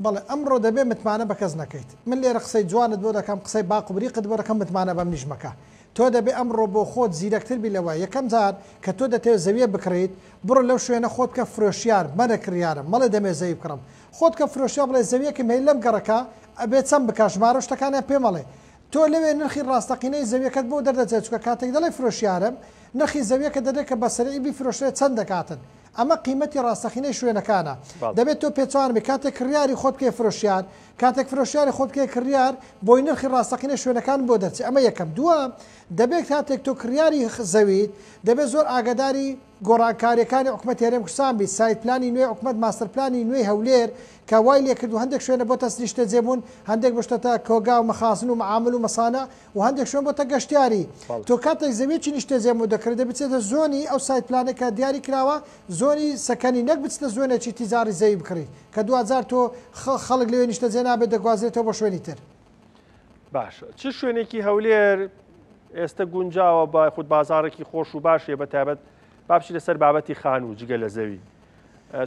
بەڵێ ئەمڕۆ دەبێت متمانە بە کەس نەکەیت. من لێرە قسەی جوانت بۆ دەکەم، قسەی باق و بریقت بۆ دەکەم، متمانە بەم نیژمەکە. تۆ دەبێت ئەمڕۆ بۆ خۆت زیرەکتر بی لەوە. یەکەم جار کە تۆ دەتەوێت زەویە بکڕیت، بڕۆ لەو شوێنە خۆت کە فرۆشیار مەرە کڕیارم مەڵێ دەمێ زەوی بکڕم. خۆت کە فرۆشیار بڵێ زەویەکە مەی لەم گەڕەکە ئەبێت چەند بکە ژمارە شتەکانیان پێ مەڵێ. تۆ لەوێ نرخی ڕاستەقینەی زەویەکەت بۆ دەردەچێت، چکە کاتێک دەڵێ فرۆشیارم نرخی زەویەکە دەدێت کە بەسەرعی بیفرۆشێت چەند دەکاتن. ئەمە قیمەتی ڕاستەقینەی شوێنەکانە. دەبێت تۆ پێچوان بێ کاتێک کڕیاری خۆت کێ فرۆشیار، کاتێک فرۆشیاری خۆت کێ کڕیار بۆی نرخی ڕاستەقینەی شوێنەکان بۆ دەرچێت. ئەمە یەکەم. دووەم دەبێت کاتێک تۆ کڕیاری زەویت دەبێت زۆر ئاگاداری گۆڕانکاریەکانی حکومەت هێرێم کوردستان بیت. سایت پلانی نوێ حکومەت، ماستەر پلانی نوێی هەولێر کە وای لێ کردو هەندێک شوێنە بۆتە نیشتەجێبوون، هەندێک بشتە کۆگا و مەخازن و معامل و مەسانە و هەندێک شوێن بۆتە گەشتیاری. تۆ کاتێک زەویەکی نیشتەجێبوو دەکرێت دەبچێتە زۆنی ئەو سایت پلانێکە دیاری کراوە، زۆنی سەکەنی نەک بچتە زۆنێکی تیزاری زەوی بکڕیت کە 2000 تۆ خەڵک لەوێ نیشتەجێ نابێت دەگوازرێتەوە بۆ شوێنی تر. باش چ شوێنێکی هەولێر ئێستا گونجاوە بە خود بازارێکی خۆش و باشێ بە تایبەت بابشی لەسەر بابەتی خان و جگە لە زەوی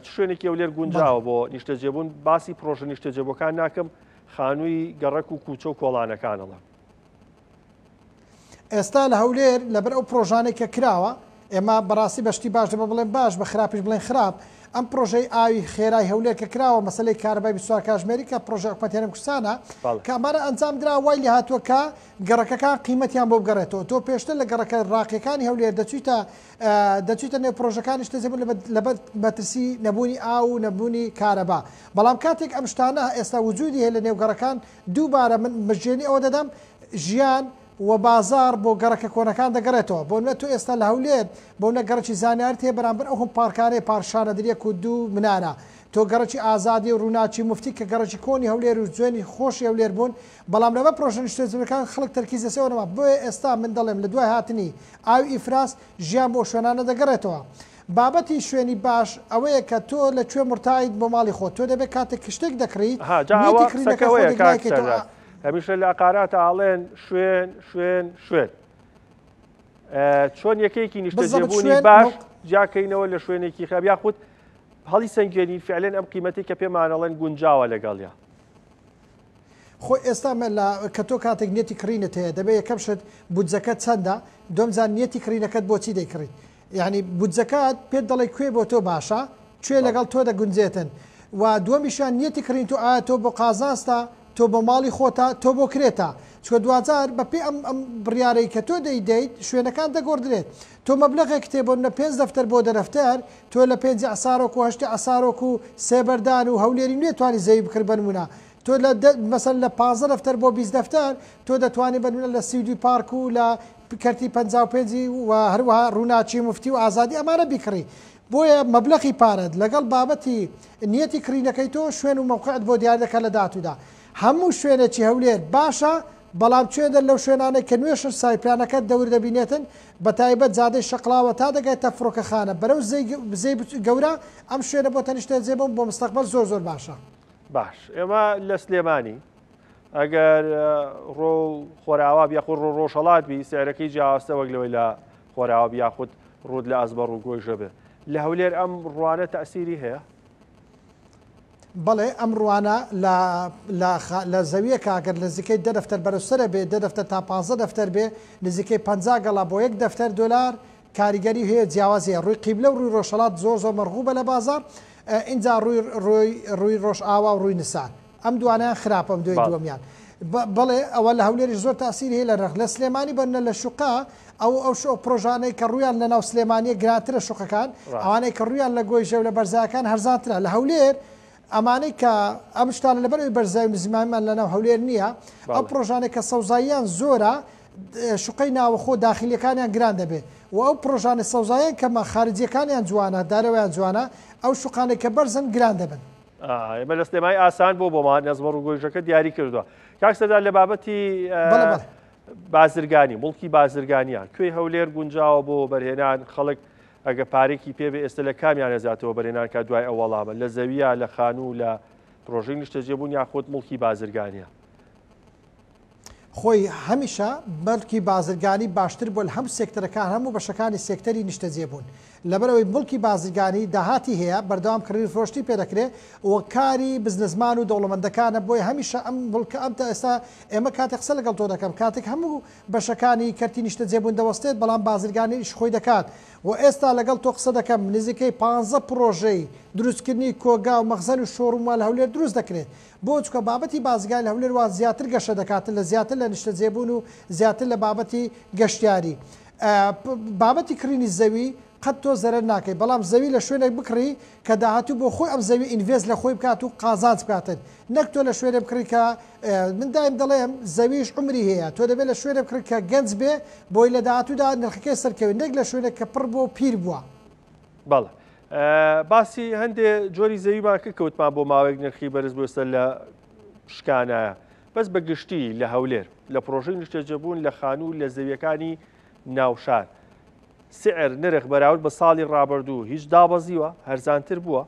چ شوێنێکی هەولێر گونجاوە بۆ نیشتەجێبوون؟ باسی پرۆژە نیشتەجێبووەکان ناکەم، خانووی گەڕەک و کوچە و کۆڵانەکانەڵە. ئێستا لە هەولێر لەبەر ئەو پرۆژانێک کە کراوە ئێمە بەڕاستی بەشتی باش دەبە بڵێن باش، بە خراپیش بڵێن خراپ. ئەم پرۆژەی ئاوی خێرای هەولێر کە کراوە مەسلەی کارەبای 24 کاتژمێری کە پرۆژە حکومەت هێرم کوردستانە کە ئەمانە ئەنجام درا وای لێ هاتووە کە گەڕەکەکان قیمەتیان بۆ بگەڕێتەوە. تۆ پێشتر لە گەڕەکە ڕاقیەکانی هەولێر دەچیتە نێو پرۆژەکانی نیشتەجێبوون لەبەر مەترسی نەبوونی ئاو و نەبوونی کارەبا. بەڵام کاتێک ئەم شتانە ئێستا وجودی هەیە لە نێو گەڕەکان، دووبارە من مژێنی ئەوە دەدەم ژیان و بازار بۆ گەڕەکە کۆنەکان دەگەڕێتەوە. بۆ نە تۆ ئێستا لە هەولێر بۆ نە گەڕکی زانیاری هەیە بەرامبەر ئەو پارکانەی پارشانە دریەک و دوو منانە. تۆ گەڕکی ئازادی و ڕووناچی مفتی کە گەڕکی کۆنی هەولێر و جوێنی خۆشی هەولێر بوون، بەڵام لەمە پرۆژە نیشتەجێبوونەکان خەڵک تەرکیز دەسێەوەنەوە. بۆیە ئێستا من دەڵێم لە دوای هاتنی ئاوی ئیفراس ژیان بۆ شوێنانە دەگەڕێتەوە. بابەتی شوێنی باش ئەوەیە کە تۆ لە کوێ مرتاید بۆ ماڵی خۆت، تۆ دەبێت کاتێک کشتێک دەکڕیت هەمیشە لە عقاراتە ئاڵێن شوێن چۆن یەکەیەکی نیشتەجێبوونی باش جاکەینەوە لە شوێنێکی خراپ یاخود هەڵی سەنگێنی فعلێن ئەم قیمەتی کە پێمانەڵێن گونجاوە لەگەڵیا. خۆی ئێستا کە تۆ کاتێک نیەتی کڕینت هەیە دەبێت یەکەم شت بودجەکەت چەندە، دومجان نیەتی کڕینەکەت بۆچی دەیکڕیت. یعنی بودجەکەت پێت دەڵێ کوێ بۆ تۆ باشە، کوێ لەگەڵ تۆ دەگونجێتن و دووەمیشان نیەتی کڕین تۆ ئایا تۆ بۆ قازانستە، تۆ بۆ ماڵی خۆتە، تۆ بۆ کرێتە. چکە 2000 بەپێ ئەم بڕیارەی کە تۆ دەیدەیت شوێنەکان دەگۆڕدرێت. تۆ مەبلەغێک کتێبۆ لە 5 دەفتەر بۆ دەرەفتەر، تۆ لە 5 ئاسارۆک و 8 ئاسارۆک و سێبەردان و هەولێری نوێ توانی زەوی بکرد بنمونە. تۆ مەسەن لە 15 دەفتەر بۆ 20 دەفتەر تۆ دەتوانێت بنمونە لە سیودی پارک و لە کەرتی 55 و هەروەها ڕووناچی مفتی و ئازادی ئەمانە بیکڕی. بۆیە مەبلەغی پارەت لەگەڵ بابەتی نیەتی کڕینەکەی تۆ شوێن و مەوقعت بۆ دیار دەکات لە داهاتوودا. هەموو شوێنێکی هەولێر باشە، بەڵام کوێدە لەو شوێنانەی کە نوێش سایپلانەکەت دەور دەبینێتن بە تایبەت زادەی شەقڵاوە تا دەگایتە فڕۆکەخانە بەرەو زەی گەورە ئەم شوێنە بۆ تەنیشتەجێبوون بۆ مستەقبەل زۆر باشە. باش ئێمە لە سلێمانی ئەگەر ڕۆ خۆراوە یاخود ڕۆژهەڵات بی سیارەکەی جیاوازتە وەک لەوەی لە خۆراوە یاخود ڕوود لە ئەزبەڕ و گۆیژە بێ لە هەولێر ئەم ڕوانە تەسیری هەیە؟ بەڵێ ئەم ڕوانە لە زەویە کاگەر نزیکەی 10 دەفتەر بەرەوسرە بێ 10 دەفتەر تا 15 دەفتەر بێ نزیکەی 50 گەڵا بۆ 1 دەفتەر دلار کاریگەری هەیە جیاوازیە. ڕووی قیبلە و ڕووی ڕۆژهەڵات زۆر مەرغوبە لە بازار. اینجا ڕووی ڕۆژ ئاوا و ڕووی نسان ئەم دوانیان خراپە دوی دووەمیان. بەڵێ ئەوە لە هەولێری زۆر تاسیری هەیە لە ڕێک لە سلێمانی بەنە لە شوقا ئەو پرۆژانەی کە ڕویان لە ناو سلێمانیە گرانترە شوقەکان، ئەوانەی کە ڕویان لە گۆیژە و لە بەرزاکان هەرزانترە. لە هەولێر ئەمانەی کە ئەم شتانە لەبەرەوەی بەرزای نزیمانمان لە ناو هەولێر نییە، ئەو پرۆژانێک کە سەوزاییان زۆرە شوقەی ناوەخۆ داخلیەکانیان گران دەبێت و ئەو پرۆژانە سەوزاییان کەمە خارجیەکانیان جوانە دارەوەیان جوانە ئەو شوقانێک کە بەرزن گران دەبن. ئێمە لە سلێمانی ئاسان بۆمان نەزمەڕ و گۆیژەکە دیاری کردووە. کاک سەردار لە بابەتی بازرگانی مڵکی بازرگانیان کوێی هەولێر گونجاوە بۆ بەرهێنان خەڵک ئەگە پارێکی پێبێ ئێستا لە کامیان نەزاتەوە بەرهێنان کە دوای ئەو وەڵامە لە زەویە لە خانوو لە پرۆژەی نیشتەجێبوون یاخود مڵکی بازرگانیە؟ خۆی هەمیشە بەڵکی بازرگانی باشتر بۆ هەموو سێکتەرەکان هەموو بەشەکانی سێکتەری نیشتەجێبوون لەبەرەوەی بڵکی بازرگانی داهاتی هەیە بەردەوامکردنی فرۆشتی پێدەکرێت و کاری بزنسمان و دەوڵەمەندەکانە بۆی هەمیشە ئەم بڵکە ئەمتا ئێستا ئێمە کاتێک قسە لەگەڵ تۆ دەکەم کاتێک هەموو بەشەکانی کەرتی نیشتەجێبوون دەوەستێت بەڵام بازرگانیش خۆی دەکات و ئێستا لەگەڵ تۆ قسە دەکەم نزیکەی 15 پرۆژەی دروستکردنی کۆگا و مەخزن و شۆڕومال هەولێر دروست دەکرێت بۆ چکە بابەتی بازرگانی هەولێر وا زیاتر گەشە دەکاتن لە زیاتر لە نیشتەجێبوون و زیاتر لە بابەتی گەشتیاری بابەتی کڕینی زەوی قەت تۆ زەرەر ناکەی بەڵام زەوی لە شوێنێک بکڕی کە داهاتوو بۆ خۆی ئەم زەوی ئینڤێست لە خۆی بکات و قازانج بکاتن نەک تۆ لە شوێنێ بکڕی کە من دایم دەڵێم زەویش عمری هەیە تۆ دەبێت لە شوێنێ بکڕی کە گەنج بێ بۆی لە داهاتوودا نرخەکەی سەرکەوی نەک لە شوێنێک کە پڕ بۆ پیر بووە بەڵێ باسی هەندێک جۆری زەویمان کە کەوتمان بۆ ماوەیەک نرخی بەرز بووستە لە شکانایە بەس بە گشتی لە هەولێر لە پرۆژەی نیشتەجێبوون لە خانوو لە زەویەکانی ناوشار سعر نرخ بەراورد بە ساڵی ڕابردوو هیچ دابەزیوە هەرزانتر بووە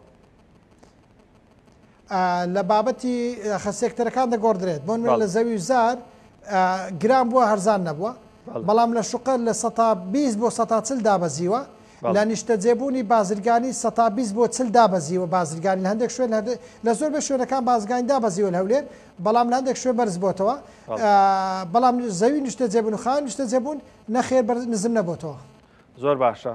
لە بابەتی خەسێکتەرەکان دەگۆڕدرێت بۆ لە زەوی زار گران بووە هەرزان نەبووە بەڵام لە شوقە لە 120 بۆ 140 دابەزیوە لە نیشتەجێبوونی بازرگانی 120 بۆ 40 دابەزیوە بازرگانی لە هەندێک شوێن لە زۆر بە شوێنەکان بازرگانی دابەزیوە لە هەولێر بەڵام لە هەندێک شوێن بەرز بۆتەوە بەڵام زەوی نیشتەجێبوون و خان نیشتەجێبوون نەخێر نزم نەبووتەوە زۆر باشە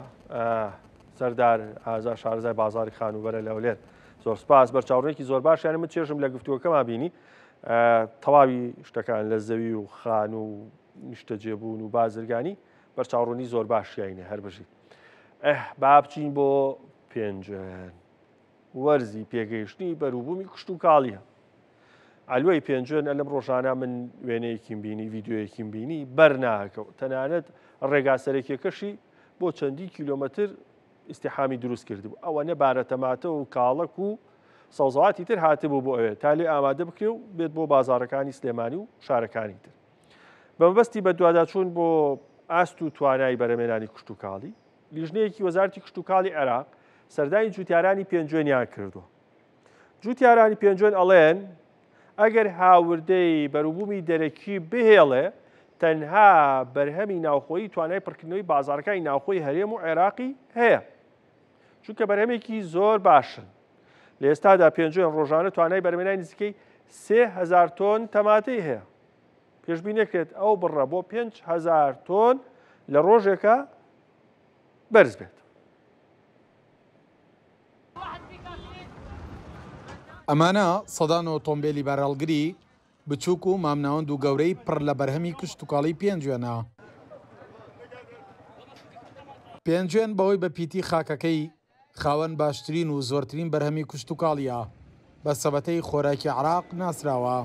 سەردار ئازا شارەزای بازاری خانوبەرە لە هەولێر زۆر سپاس بەرچاوڕێکی زۆر باش یانە من چێژم لە گفتووەکەمان بینی تەواوی شتەکان لە زەوی و خان و نیشتەجێبوون و بازرگانی بەرچاوڕوونی زۆر باشیینە هەر بژی با بچین بۆ پێنجێن وەرزی پێگەیشتنی بەروبوومی کشت و کاڵیە ئالوی پێنجێن لەم ڕۆژانە من وێنەیەکیم بینی ڤیددیۆیەکیم بینی بەرناکەوت تەنانەت ڕێگا سەرەکیەکەشی بۆ چەندی کیلۆمەتر ئیسیحامی دروست کردبوو ئەوە نەبارە تەماتە و کاڵک و سەوزەواتی تر هاتبوو بۆ ئەوێ تا لێ ئامادە بکرێ و بێت بۆ بازارەکانی سلێمانی و شارەکانی تر بەمەبەستی بە دوواداچوون بۆ ئاست و توانای بەرەمێنانی کشت و کاڵی لیژنەیەکی وەزارەتی کشت و کاڵی عێراق سەردانی جوتیارانی پێنجێنیان کردووە جوتیارانی پێنجێن ئەڵێن ئەگەر هاوردەی بەروبوومی دەرەکی بهێڵێ تەنها بەرهەمی ناوخۆیی توانای پڕکردنەوەی بازارەکانی ناوخۆی هەرێم و عێراقی هەیە چونکە بەرهەمێکی زۆر باشن لە ئێستادا پێنجێن ڕۆژانە توانای بەرهەمێنانی نزیکەی 3000 تۆن تەماتەی هەیە پێشبینێکرێت ئەو بڕە بۆ 5000 تۆن لە ڕۆژێکە بەرز بێت ئەمانە سەدان ئۆتۆمبیلی بەرەڵگری بچووک و مامناوەند و گەورەی پڕ لە بەرهەمی کشت و کاڵی پێنجێنە پێنجێن بەهۆی بە پیتی خاکەکەی خاوەن باشترین و زۆرترین بەرهەمی کشت و کاڵیە بە سەبەتەی خۆراکی عێراق ناسراوە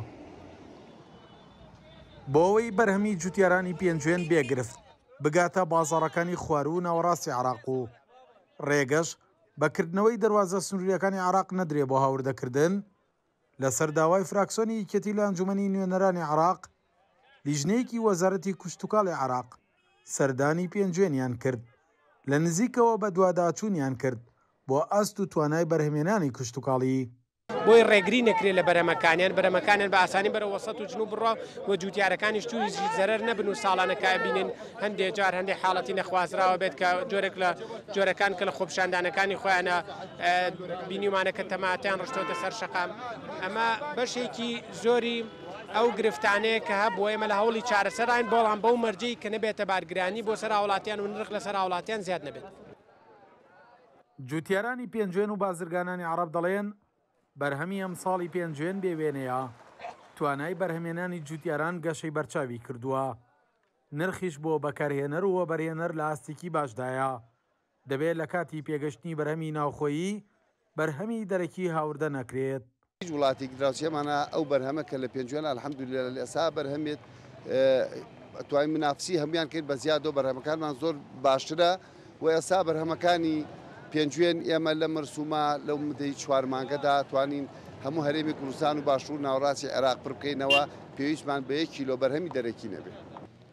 بۆ ئەوەی بەرهەمی جوتیارانی پێنجێن بێگرفت بگاتە بازاڕەکانی خوار و ناوەڕاستی عێراق و ڕێگەش بەکردنەوەی دەواازە سنووریەکانی عێراق نەدرێ بۆ هاوردەکردن لەسەر داوای فراکسۆنی یەکێتی لە ئەنجومەنی نوێنەرانی عێراق لیژنەیەکی وەزارەتی کشت و کاڵی عێراق سەردانی پێنجێنیان کرد لە نزیکەوە بە دوواداچوونیان کرد بۆ ئەست و توانای بەرهەمێنانی کشت و کاڵی بۆی ڕێگری نەکرێت لە بەرەمەکانیان بە ئاسانی بەرە وەسەد و جنوب بڕوا و جوتیارەکانیش توی زەرەر نەبن و ساڵانەکە بینن هەندێک جار هەندێک حاڵەتی نەخوازراوە بێت کە جۆرێک لە جۆرەکان کە لە خۆپشاندانەکانی خۆیانە بینیمانە کە تەماتیان ڕشتۆتە سەر شەقام ئەمە بەشێکی زۆری ئەو گرفتانەیە کە هەبووە ئێمە لە هەوڵی چارەسەراین بۆڵام بەو مەرجەی کە نەبێتە بارگرانی بۆ سەر هاوڵاتیان و نرخ لەسەر هاوڵاتیان زیاد نەبێت جوتیارانی پێنجێن و بازرگانانی عەرەب دەڵێن بەرهەمی ئەم ساڵی پێنجێن بێوێنەیە توانای بەرهەمێنانی جوتیاران گەشەی بەرچاوی کردووە نرخیش بۆ بەکارهێنەر و بەرهێنەر لە ئاستێکی باشدایە دەبێت لە کاتی پێگەشتنی بەرهەمی ناوخۆیی بەرهەمی دەرەکی هاوردە نەکرێت وڵاتی دراوسێمانە ئەو بەرهەمە کە لە پێنجێن الحەمدولillah لە ئێستا بەرهەمێت توانین منافسی هەمویان کرد بە زیادۆ بەرهەمەکانمان زۆر باشترە و ئێستا بەرهەمەکانی پێنجێن ئێمە لە مەرسوما لەو مدەی 4 مانگەدا توانین هەموو هەرێمی کوردستان و باشوور ناوەڕاستی عێراق پڕ بکەینەوە پێویستمان بە 1 کیلۆ بەرهەمی دەرەکی نەبێت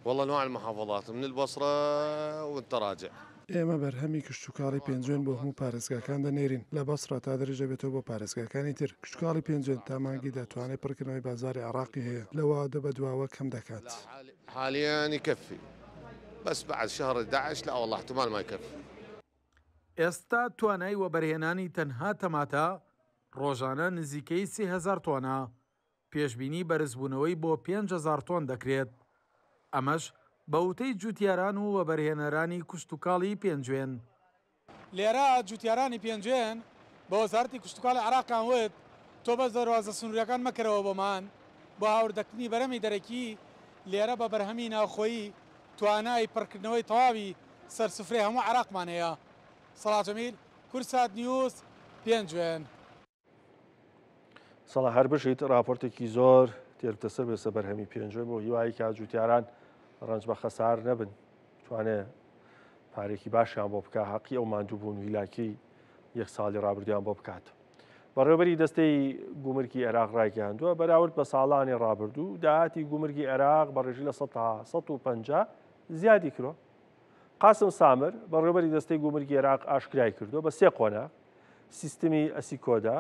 والله انواع المحافظات من البصره والتراجع. ئێمە بەرهەمی کشتتوکاڵی پێنجێن بۆ هەموو پارێزگاکان دەنێرین لە بەسڕە تا دەرەجە بێتەوە بۆ پارێزگاکانی تر. کشتتوکاڵی پێنجێن تامانگی دەتوانێت پڕکردنەوەی بازاری عراقی هەیە لەوە دەبە دواوە کەم دەکات. حاليا يكفي بس بعد شهر 11 لا والله احتمال ما يكفي. ئێستا توانای وەبەرهێنانی تەنها تەماتە ڕۆژانە نزیکەی 3000 تۆنە، پێشبینی بەرزبوونەوەی بۆ 5000 تۆن دەکرێت. ئەمەش بەوتەی جوتیاران و وەبەرهێنەرانی کشتتوکاڵی پێنجێن. لێرە جوتیارانی پێنجێن بە وەزارەتی کشتتوکاڵی عراقان وت تۆ بەس دەواازە سنووریەکان مەکەرەوە بۆمان بۆ هاوردەکردنی بەرەمی دەرەکی لێرە بە بەرهەمی ناوخۆیی توانای پڕکردنەوەی تەواوی سەرسفرەی هەموو عراقمان هەیە. سەڵات جەمیل، کورسات نیوز، پێنجێن. سەڵا هەر بشیت راپۆرتێکی زۆر تێرتەسەر بێسە بەرهەمی پێنجێن بۆ هیوایی کا جوتیاران ڕەنج بە خەسار نەبن، توانێت پارێکی باشیان بۆ بکە حەقی ئەو ماندوو بوون و هیلاکی یەک ساڵی ڕابردویان بۆ بکات. بەڕێوەبەری دەستەی گومرگی عێراق ڕایگەاندووە بەراورد بە ساڵانی ڕابردوو داهاتی گومرگی عێراق بە ڕێژی لە 150 زیادی کردوە. قاسم سامر بەڕێوەبەری دەستەی گومرگی عێراق ئاشکرای کردووە بە 3 قۆناغ سیستمی ئەسیکۆدا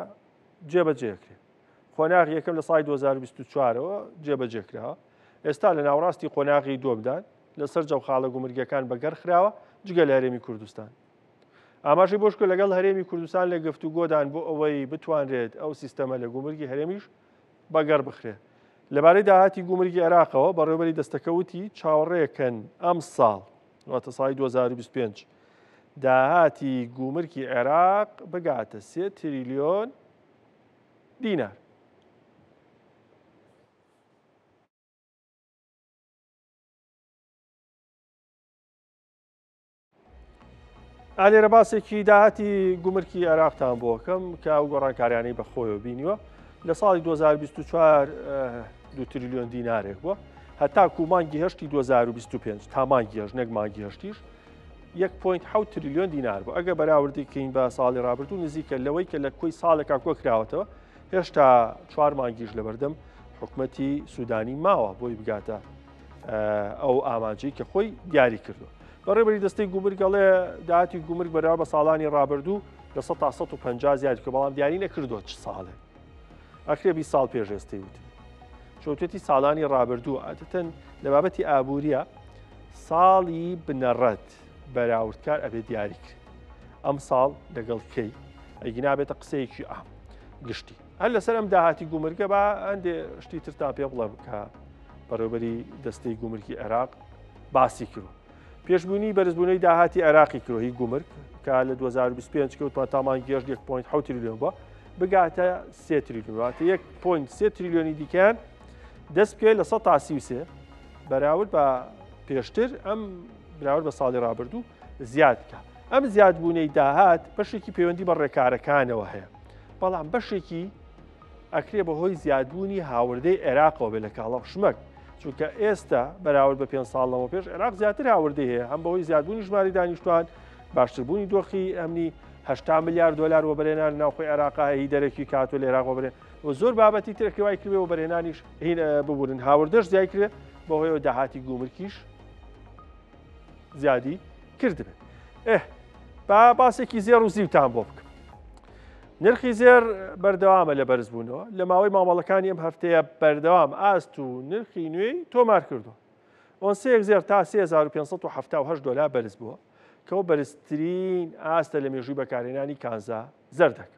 جێبەجێکرێت. قۆناغ یەکەم لە ساڵی 2024ەوە جێبەجێکراوە. ئێستا لە ناوڕاستی قۆناغی دۆمدان لەسەر جەوخاڵە گومرگەکان بەگەر خراوە جگە لە هەرێمی کوردستان. ئاماژەی بۆش کرد لەگەڵ هەرێمی کوردستان لە گفتوگۆدان بۆ ئەوەی بتوانرێت ئەو سیستەمە لە گومرگی هەرێمیش بەگەر بخرێت. لەبارەی داهاتی گومرگی عێراقەوە بەڕێوەبەری دەستەکەوتی چاوەڕێکەن ئەم ساڵ واتە ساڵی 2025 داهاتی گومرگی عێراق بگاتە 3 تریلیۆن دینار. ئالێرە باسێکی داهاتی گومرگی عێراقتان بۆ بکەم کە ئەو گۆڕانکاریانەی بە خۆیەوە بینیوە لە ساڵی 2024 2 تریلیۆن دینارێک بووە هەتاکو مانگی هەشتی 2025 تا مانگی هەشت نەک مانگی هەشتیش 1.7 تریلیۆن دینار بوو. ئەگە بەراوردیکەین بە ساڵی ڕابردوو نزیکە لەوەی کە لە کۆی ساڵێکا کۆ کراوەتەوە هێشتا 4 مانگیش لەبەردەم حکوومەتی سوودانی ماوە بۆی بگاتە ئەو ئامانجەی کە خۆی دیاری کردووە. بەڕێوەبەری دەستەی گومرگەڵێ داهاتی گومرگ بەراورد بە ساڵانی ڕابردوو لە 100 تا 150 زیادی کە بەڵام دیاری نەکردووە چ ساڵێ. ئەکرێ 20 ساڵ پێش ئێستەی وتی. چۆتێتی ساڵانی ڕابردوو ئەتەن لە بابەتی ئابووریە ساڵی بنەڕەت بەراوردکار ئەبێ دیاری کرد. ئەم ساڵ لەگەڵ کەی ئەیگینا بێتە قسەیەکی گشتی. هەر لەسەر ئەم داهاتی گومرگە بە هەندێ شتی ترتان پێ بڵێ کە بەڕێوەبەری دەستەی گومرگی عێراق باسی کردو. پێشبوونی بەرزبوونەی داهاتی عێراقی کردۆی گومرگ کە لە 2025 کەوتمان تا مانگی هەشت 1.7 تریلیۆن بووە بگاتە 3 تریلیۆن واتە 1.3 تریلیۆنی دیکەیان دەست بکەوێت لە 100 تا 33 بەراورد بە پێشتر ئەم بەراورد بە ساڵی ڕابردوو زیاد بکە. ئەم زیادبوونەی داهات بەشێکی پەیوەندی بە ڕێکارەکانەوە هەیە بەڵام بەشێکی ئەکرێ بەهۆی زیادبوونی هاوردەی عێراقەوە بێ لە کاڵە شمەک چونکە ئێستا بەراورد بە 5 ساڵ لەمە پێش عێراق زیاتر هاوردەی هەیە هەم بەهۆی زیادبوونی ژماری دانیشتوان باشتربوونی دۆخی ئەمنی 80 میلیارد دلار وەبەرهێنان ناوخۆی عێراقا هی دەرەکی کاتۆ لە عێراق وەبەرهێن و زۆر بابەتی ترێکەوای کردێ وەبەرهێنانیش هین ببوورن هاوردەش زیای کرێ بەهۆی داهاتی گومرگیش زیادی کردبێت. با باسێکی زێر و زیوتان بۆ بکەم. نرخی زێر بەردەوامە لە بەرزبوونەوە لە ماوەی مامەڵەکانی ئەم هەفتەیە بەردەوام ئاست و نرخی نوێی تۆمار کردو. ئۆنسەیەک زێر تا 3578 دلار بەرز بووە کەەوە بەرزترین ئاستە لە مێژووی بەکارهێنانی کانزا زەردەکە.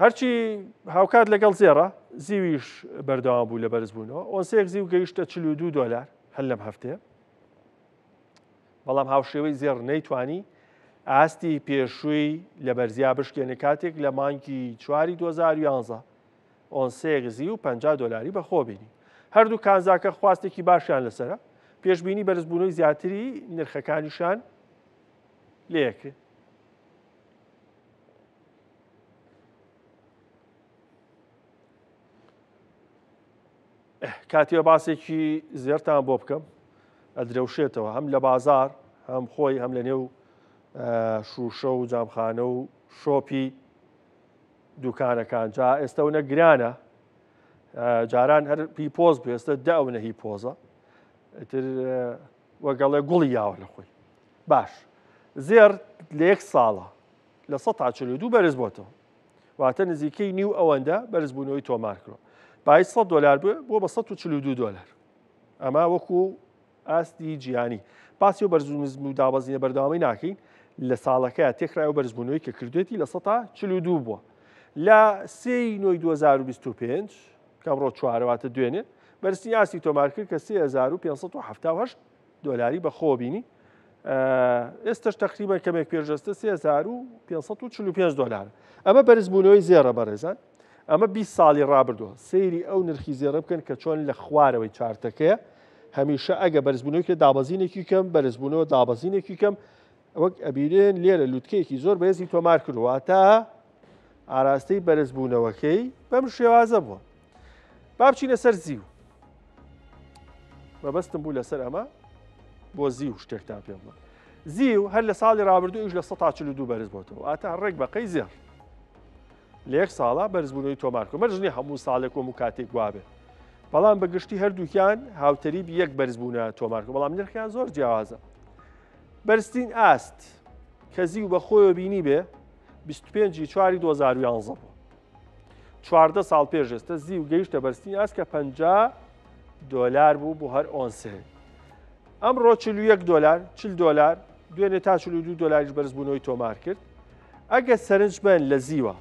هەرچی هاوکات لەگەڵ زێڕە زیویش بەردەوام بوو لە بەرزبوونەوە ئۆنسەیەک زیو گەیشتە 42 دلار هەر لەم هەفتەیە بەڵام هاوشێوەی زێڕ نەیتوانی ئاستی پێشووی لە بەرزیا بشکێنە کاتێک لە مانگی 4 2011 ئۆنسەیەک زی و 50 دلاری بەخۆ بینی. هەردوو کانزاکە خواستێکی باشیان لەسرە پێشبینی بەرزبوونەوەی زیاتری نرخەکانیشان لێکرێت. کاتیە باسێکی زێرتان بۆ بکەم ئەدرەوشێتەوە هەم لە بازار هەم خۆی هەم لە نێو شوشە و جامخانە و شۆپی دوکانەکان جا ئێستا و نەگرانە جاران هەر پیپۆز بێ ئێستا دەونە هی پۆزە ئیتر وەگەڵێ گوڵی یاوە لە خۆی باش زێر لە یەک ساڵە لە ١42 بەرز بۆتەوە واتە نزیکەی نیو ئەوەندە بەرزبوونەوەی تۆمار کردەوە بای $100 بووە بە $142 ئەمە وەکو ئاستی جیهانی باسی و بەرزبوون و دابەزینە بەردەوامی ناکەین لە ساڵەکەیە تێکرای و بەرزبوونەوەی کە کردوێتی لە 142 بووە لە 3 نۆی 2025 کەمڕۆ چوارەواتە دوێنێ بەرزی ئاستی تۆمار کرد کە $3,570 بەخۆ بینی ئێستش تقریبا کەمێک پێشدەستە $3,545 ئەمە بەرزبوونەوەی زێڕە بەڕێزان ئەمە 20 ساڵی ڕابردووە سەیری ئەو نرخی زێڕە بکەن کە چۆن لە خوارەوەی چارتەکەیە هەمیشە ئەگە بەرزبوونەوەی کە دابەزینێکی کەم بەرزبوونەوە دابەزینێکی کەم وەک ئەبیرێن لێرە لووتکەیەکی زۆر بەهێزی تۆمار کردووە تا ئاراستەی بەرزبوونەوەکەی بەم شێوازە بووە با بچینە سەر زیو مەبەستم بوو لەسەر ئەمە بۆ زیو شتێکتان پێ بڵێم زیو هەر لە ساڵی ڕابردوو ئیش لە 142 بەرز بۆتەوە ئاتا ڕێک بەقەی زێر لە یەک ساڵە بەرزبوونەوەی تۆمار کرد مەرجنی هەموو ساڵێک وەموو کاتێک وابێ بەڵام بەگشتی هەردووکیان هاوتەریب یەک بەرزبوونە تۆمار کرد بەڵام نرخیان زۆر جیاوازە بەرزترین ئاست کە زیو بە خۆیەوە بینی بێ 25/4/2011 بوو 14 ساڵ پێش ئێستا زیو گەیشتە بەرزترین ئاست کە $50 بوو بۆ هەر ئۆنسێ ئەمڕۆ $41 $40 دوێنێ تا $42 بەرزبوونەوەی تۆمار کرد ئەگە سەرنج بن لە زیوە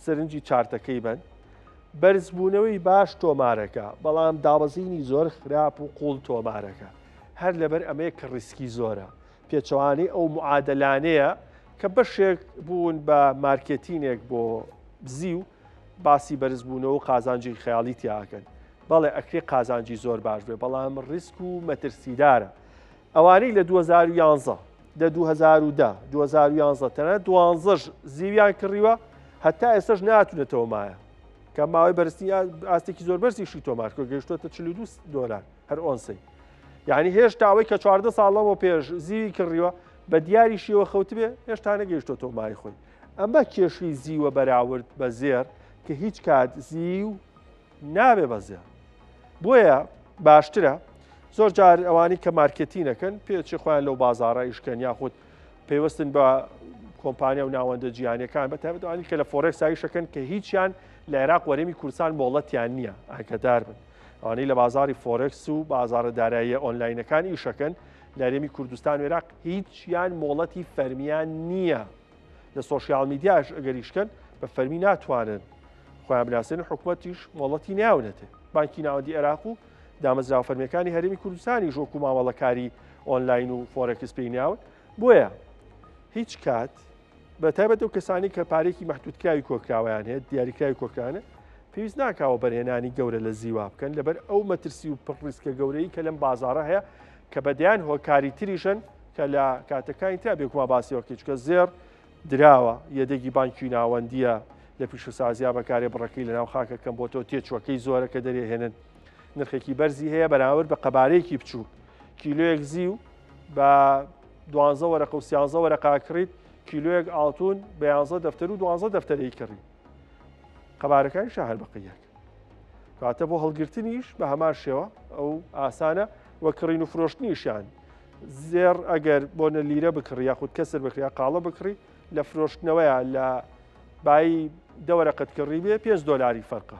سەرنجی چارتەکەی بن بەرزبوونەوەی باش تۆمارەکە بەڵام دابەزینی زۆر خراپ و قوڵ تۆمارەکە هەر لەبەر ئەمەیە کە ڕیسکی زۆرە پێچەوانەی ئەو معادلانەیە کە بەشێک بوون بە مارکێتینێک بۆ زیو باسی بەرزبوونەوە و قازانجی خەیاڵی تیاکەن بەڵێ ئەکرێ قازانجی زۆر باش بێ بەڵام ڕیسک و مەترسیدارە ئەوانەی لە 2011 لە 2011 تەنە 12 زیویان کڕیوە هەتا ئێستش ناتونێتەوە مایە کە ماوەی بەرزی ئاستێکی زۆر بەرزیشی تۆمار کرد گەیشتوتە $42 هەر ئۆنسی یعنی هێشتا ئەوەی کە 14 ساڵەوە پێش زیوی کڕیوە بە دیاریشیەوە خەوت بێ هێشتا نەگەیشتۆتەوە مای خۆی ئەمە کێشی زیوە بەراورد بە زێر کە هیچ کات زیو نابێ بە زێر بۆیە باشترە زۆر جار ئەوانی کە مارکێتینەکەن پێچی خۆیان لەو بازاڕە ئیشکەن یاخود پێوەستن بە کۆمپانیا و ناوەندە جیهانیەکان بەتایبەت ئەوانی کە لە فۆرێکس ئایشەکەن کە هیچیان لە عێراق وەرەمی کوردستان مۆڵەتیان نییە ئاگادار بن ئەوانەی لە بازاری فۆرێکس و بازارە داراییە ئۆنلاینەکان ئیشەکەن لە هەرێمی کوردستان و عێراق هیچیان مۆڵەتی فەرمیان نییە لە سۆشیال میدیاش ئەگەر ئیشکەن بە فەرمی ناتوانن خۆیان بناسێن حکوومەتیش مۆڵەتی ناونێتێ بانکی ناوەندی عێراق و دامەزراوە فەرمیەکانی هەرێمی کوردستانی ژۆک و مامەڵەکاری ئۆنلاین و فۆرێکس پێی ناون بۆیە هیچ کات بە تایبەت ئەو کەسانی کە پارێکی مەحدودکراوی کۆکراویان هەیە دیاریکراوی کۆکرانە پێویست ناکاوە بەرهێنانی گەورە لە زیوا بکەن لەبەر ئەو مەترسی و پڕریسکە گەورەی کە لەم بازاڕە هەیە کە بەدیان هۆکاری تریشن کە لە کاتەکانی ترا بێکوما باسیەوە کە زێر دراوە یەدەگی بانکی ناوەندیە لە پیشەسازیا بەکارێ بڕەکەی لەناو خاکەکەم بۆ تۆ تێچوەکەی زۆرە کە دەرێهێنن نرخێکی بەرزی هەیە بەراورد بە قەبارەیەکی بچوو کیلۆیەک زیو بە 12 وەرەقە و 13 وەرەقا کڕیت کیلۆیەک ئاڵتون بە 11 دەفتەر و 12 دەفتەرەی کڕی قەبارەکانی شەهر بەقیەک کاتە بۆ هەڵگرتنیش بە هەمان شێوە ئەو ئاسانە وە کڕین و فرۆشتنیشیان زێر ئەگەر بۆنە لیرە بکڕی یاخود کەسر بکڕیا قاڵە بکڕی لە فرۆشتنەوەیە لە بای دەوەرەقەت کڕی بێ $5 فەرقە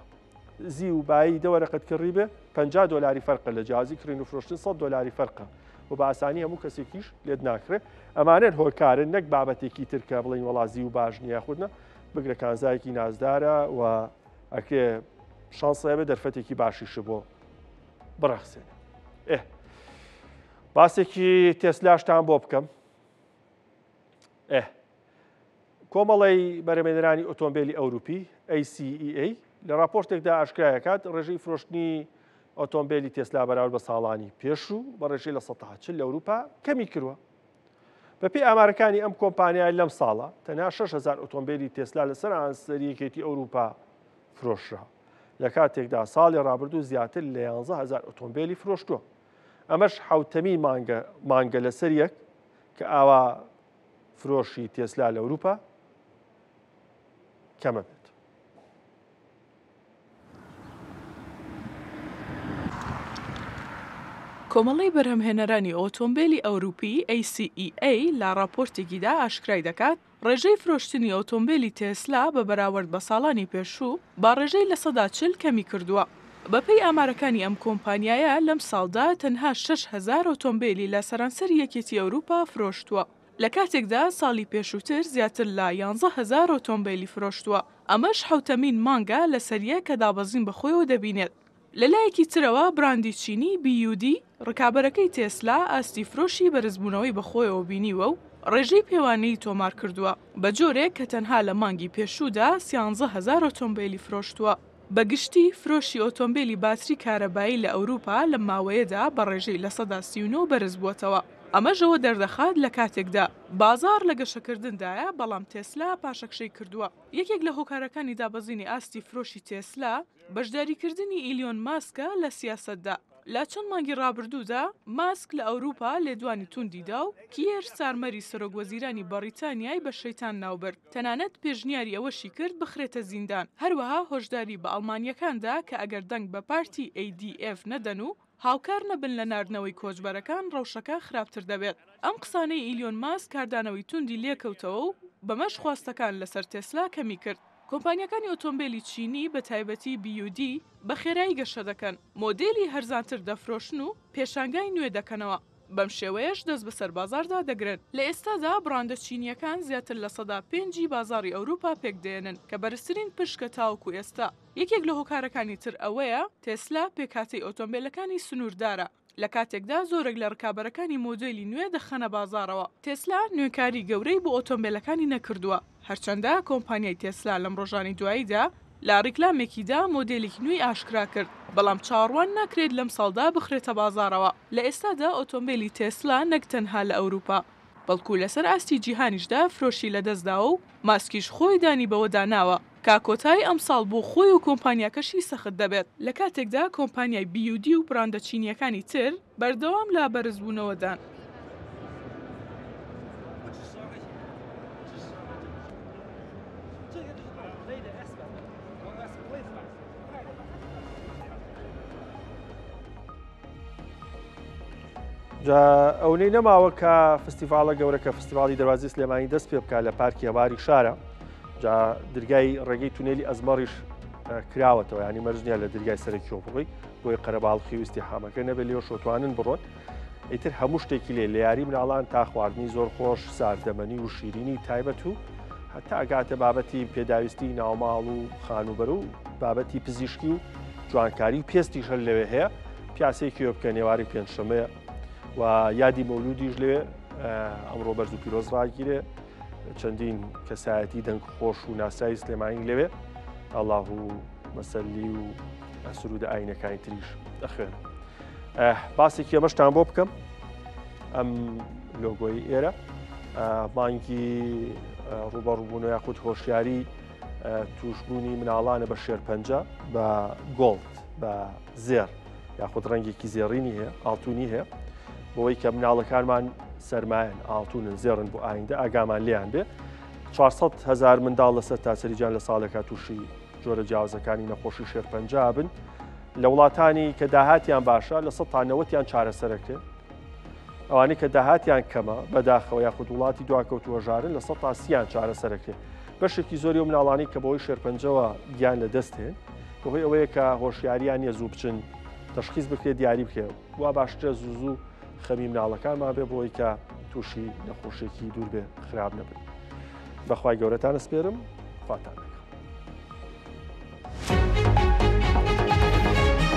زیو بای دەوەرەقەت کڕی بێ $50 فەرقە لە جیازی کڕین و فرۆشتن $100 فەرقە و بە ئاسانی هەموو کەسێکیش لێت ناکرێت ئەمانێن هۆکارن نەک بابەتێکی ترکە بڵین وەڵازی و باش نییە خودنە بگرە کانزایەکی نازدارە و ئەکرێ شانسە بێ دەرفەتێکی باشیش بۆ بڕەخسێنێ باسێکی تێسلاشتان بۆ بکەم کۆمەڵی بەرەمێنەرانی ئۆتۆمبیلی ئەوروپی ACEA لە راپۆرتێکدا ئاشکرایەکات ڕێژەی فرۆشتنی ئۆتۆمبیلی تێسلا بەراورد بە ساڵانی پێشوو بە ڕێژەی لە 140 لە ئەوروپا کەمی کردووە بەپێی ئامارەکانی ئەم کۆمپانیای لەم ساڵە تەنها 6,000 ئۆتۆمبیلی تێسلا لەسەر ئاسەریەکێتی ئەوروپا فرۆشرا لە کاتێکدا ساڵی ڕابردوو زیاتر لە 11,000 ئۆتۆمبیلی فرۆشتووە ئەمەش حوتەمی مانگە لەسەر یەک کە ئاوا فرۆشی تێسلا لە ئەوروپا کەمە بێت. کۆمەڵی بەرهەمهێنەرانی ئۆتۆمبیلی ئەوروپی ACEA لە راپۆرتێکیدا ئاشکرای دەکات ڕێژەی فرۆشتنی ئۆتۆمبیلی تێسلا بە بەراورد بە ساڵانی پێشوو با ڕێژەی لە 40 کەمی کردووە. بەپێی ئامارەکانی ئەم کۆمپانیایە لەم ساڵدا تەنها 6,000 ئۆتۆمبیلی لە سەرانسەری یەکێتی ئەوروپا فرۆشتووە. لە کاتێکدا ساڵی پێشووتر زیاتر لە 11,000 ئۆتۆمبیلی فرۆشتووە. ئەمەش حوتەمین مانگە لە سەریە کە دابەزین بەخۆیەوە دەبینێت. لەلایەکی ترەوە براندی چینی BYD ڕکابەرەکەی تێسلا ئاستی فرۆشی بەرزبوونەوەی بەخۆیەوە بینیوە و ڕێژەی پێوانەی تۆمار کردووە بە جۆرێک کە تەنها لە مانگی پێشوودا 13,000 ئۆتۆمبیلی فرۆشتووە. بەگشتی فرۆشی ئۆتۆمبیلی باتری کارەبایی لە ئەوروپا لە ماوەیەدا بە ڕێژەی لە 39 بەرز بووەتەوە. ئەمەژەوە دەردەخات لە کاتێکدا بازار لە گەشەکردندایە بەڵام تێسلا پاشەکشەی کردووە. یەکێک لە هۆکارەکانی دابەزینی ئاستی فرۆشی تێسلا بەشداریکردنی ئیلیۆن ماسکە لە سیاسەتدا. لە چەند مانگی ڕابردوودا ماسک لە ئەوروپا لێدوانی توندیدا و کیر سارمەری سەرۆکوەزیرانی بەریتانیای بە شەیتان ناوبرد. تەنانەت پێشنیاری ئەوەشی کرد بخرێتە زیندان. هەروەها هۆشداری بە ئەڵمانیەکاندا کە ئەگەر دەنگ بە پارتی ADF نەدەن و هاوکار نەبن لە ناردنەوەی کۆچبەرەکان ڕەوشەکە خراپتر دەبێت. ئەم قسانەی ئیلیۆن ماسک کاردانەوەی توندی لێکەوتەوە و بەمەش خواستەکان لەسەر تێسلا کەمی کرد. کۆمپانیەکانی ئۆتۆمبیلی چینی بە تایبەتی BYD بە خێرایی گەشە دەکەن، مۆدێلی هەرزانتر دەفرۆشن و پێشانگای نوێ دەکەنەوە. بەم شێوەیەش دەست بەسەر بازاردا دەگرن. لە ئێستادا براندە چینیەکان زیاتر لە 5% بازاری ئەوروپا پێکدێنن کە بەرزترین پشکە تاوەکو ئێستا. یەکێک لە هۆکارەکانی تر ئەوەیە تێسلا پێکهاتەی ئۆتۆمبیلەکانی سنووردارە. لە کاتێکدا زۆرێک لە ڕکابەرەکانی مۆدێلی نوێ دەخەنە بازارەوە. تێسلا نوێکاری گەورەی بۆ ئۆتۆمبیلەکانی نەکردووە. هەرچەندە کۆمپانیای تێسلا لەم ڕۆژانی دواییدا لە ڕیکلامێکیدا مۆدێلێکی نوێی ئاشکرا کرد، بەڵام چاوەڕوان ناکرێت لەم ساڵدا بخرێتە بازارەوە. لە ئێستادا ئۆتۆمبیلی تێسلا نەک تەنها لە ئەوروپا بەڵکو لەسەر ئاستی جیهانیشدا فرۆشی لەدەستداوە و ماسکیش خۆی دانی بەوە داناوە کا کۆتایی ئەمساڵ بۆ خۆی و کۆمپانیاکەشی سەخت دەبێت. لە کاتێکدا کۆمپانیای BYD و براندە چینیەکانی تر بەردەوام لە بەرزبوونەوەدان. ئەوەی نەماوە کە فستیڤالە گەورەکە فستیڤالی دەواازی سلێمانی دەست پێ بکات لە پارکی هەواری شارە، جا دەرگای ڕێگەی تونێلی ئەزمەڕیش کراوەتەوە، ینی مەرجنیە لە دەرگای سەرەکی کۆبڕی بۆی قەرەباڵخی وستی حامەکە نەبێت لێو شۆتوانن بڕۆن. ئیتر هەموو شتێکی لێ لە یاری مناڵان تا خواردنی زۆر خۆش، ساردەمەنی و شیرینی تایبەت و هەتا ئەگاتە بابەتی پێداویستی ناوماڵ و خانوبەر و بابەتی پزیشکی و جوانکاری و پێستیش هەر لەوێ هەیە. پیاسەیەکی بکە نێواری پێنجشەمەیە و یادی مەولودیش لێ ئەمڕۆ بەرز و پیرۆز ڕاگیرێ، چەندین کەسایەتی دەنگ خۆش و ناسایی سلێمانی لەوێ. ئەڵڵاه و مەسەلی و سرودە ئاینەکانی تریش دەخوێنم. باسێکی ئەمەشتان بۆ بکەم. ئەم لۆگۆی ئێرە مانگی ڕوبەڕووبوون و یاخود هۆشیاری توشبوونی مناڵانە بە شێرپەنجە بە گۆڵد بە زێر یاخود ڕەنگێکی زێڕینی هەیە، ئاڵتونی هەیە، بۆەوەی کە مناڵەکانمان سەرمایەن، ئاڵتونن، زێڕن بۆ ئایندە ئاگامان لێیان بێ. 400,000 منداڵ لەسەر تاچەریجان لە ساڵێکا تووشی جۆرە جیاوازەکانی نەخۆشی شێرپەنجە بن. لە وڵاتانی کە داهاتیان باشە لە 190یان چارەسەرەکە، ئەوانەی کە داهاتیان کەمە بەداخەوە یاخود وڵاتی دواکەوتووەژارن لە 130یان چارەسەرەکە. بەشێکی زۆری و مناڵانی کە بەوەی شێرپەنجەوە گیان لە دەستێن بەهۆی ئەوەیە کە هۆشیاریان نیە زوو بچن تەشخیص بکرێت، دیاری بکرێت، وا باشترە زوو خەمی مناڵەکانمان بێ بۆی کە تووشی نەخۆشیێکی دوور بێ، خراپ نەبن. بەخوای گەورەتان ئەسپێرم، خواتان.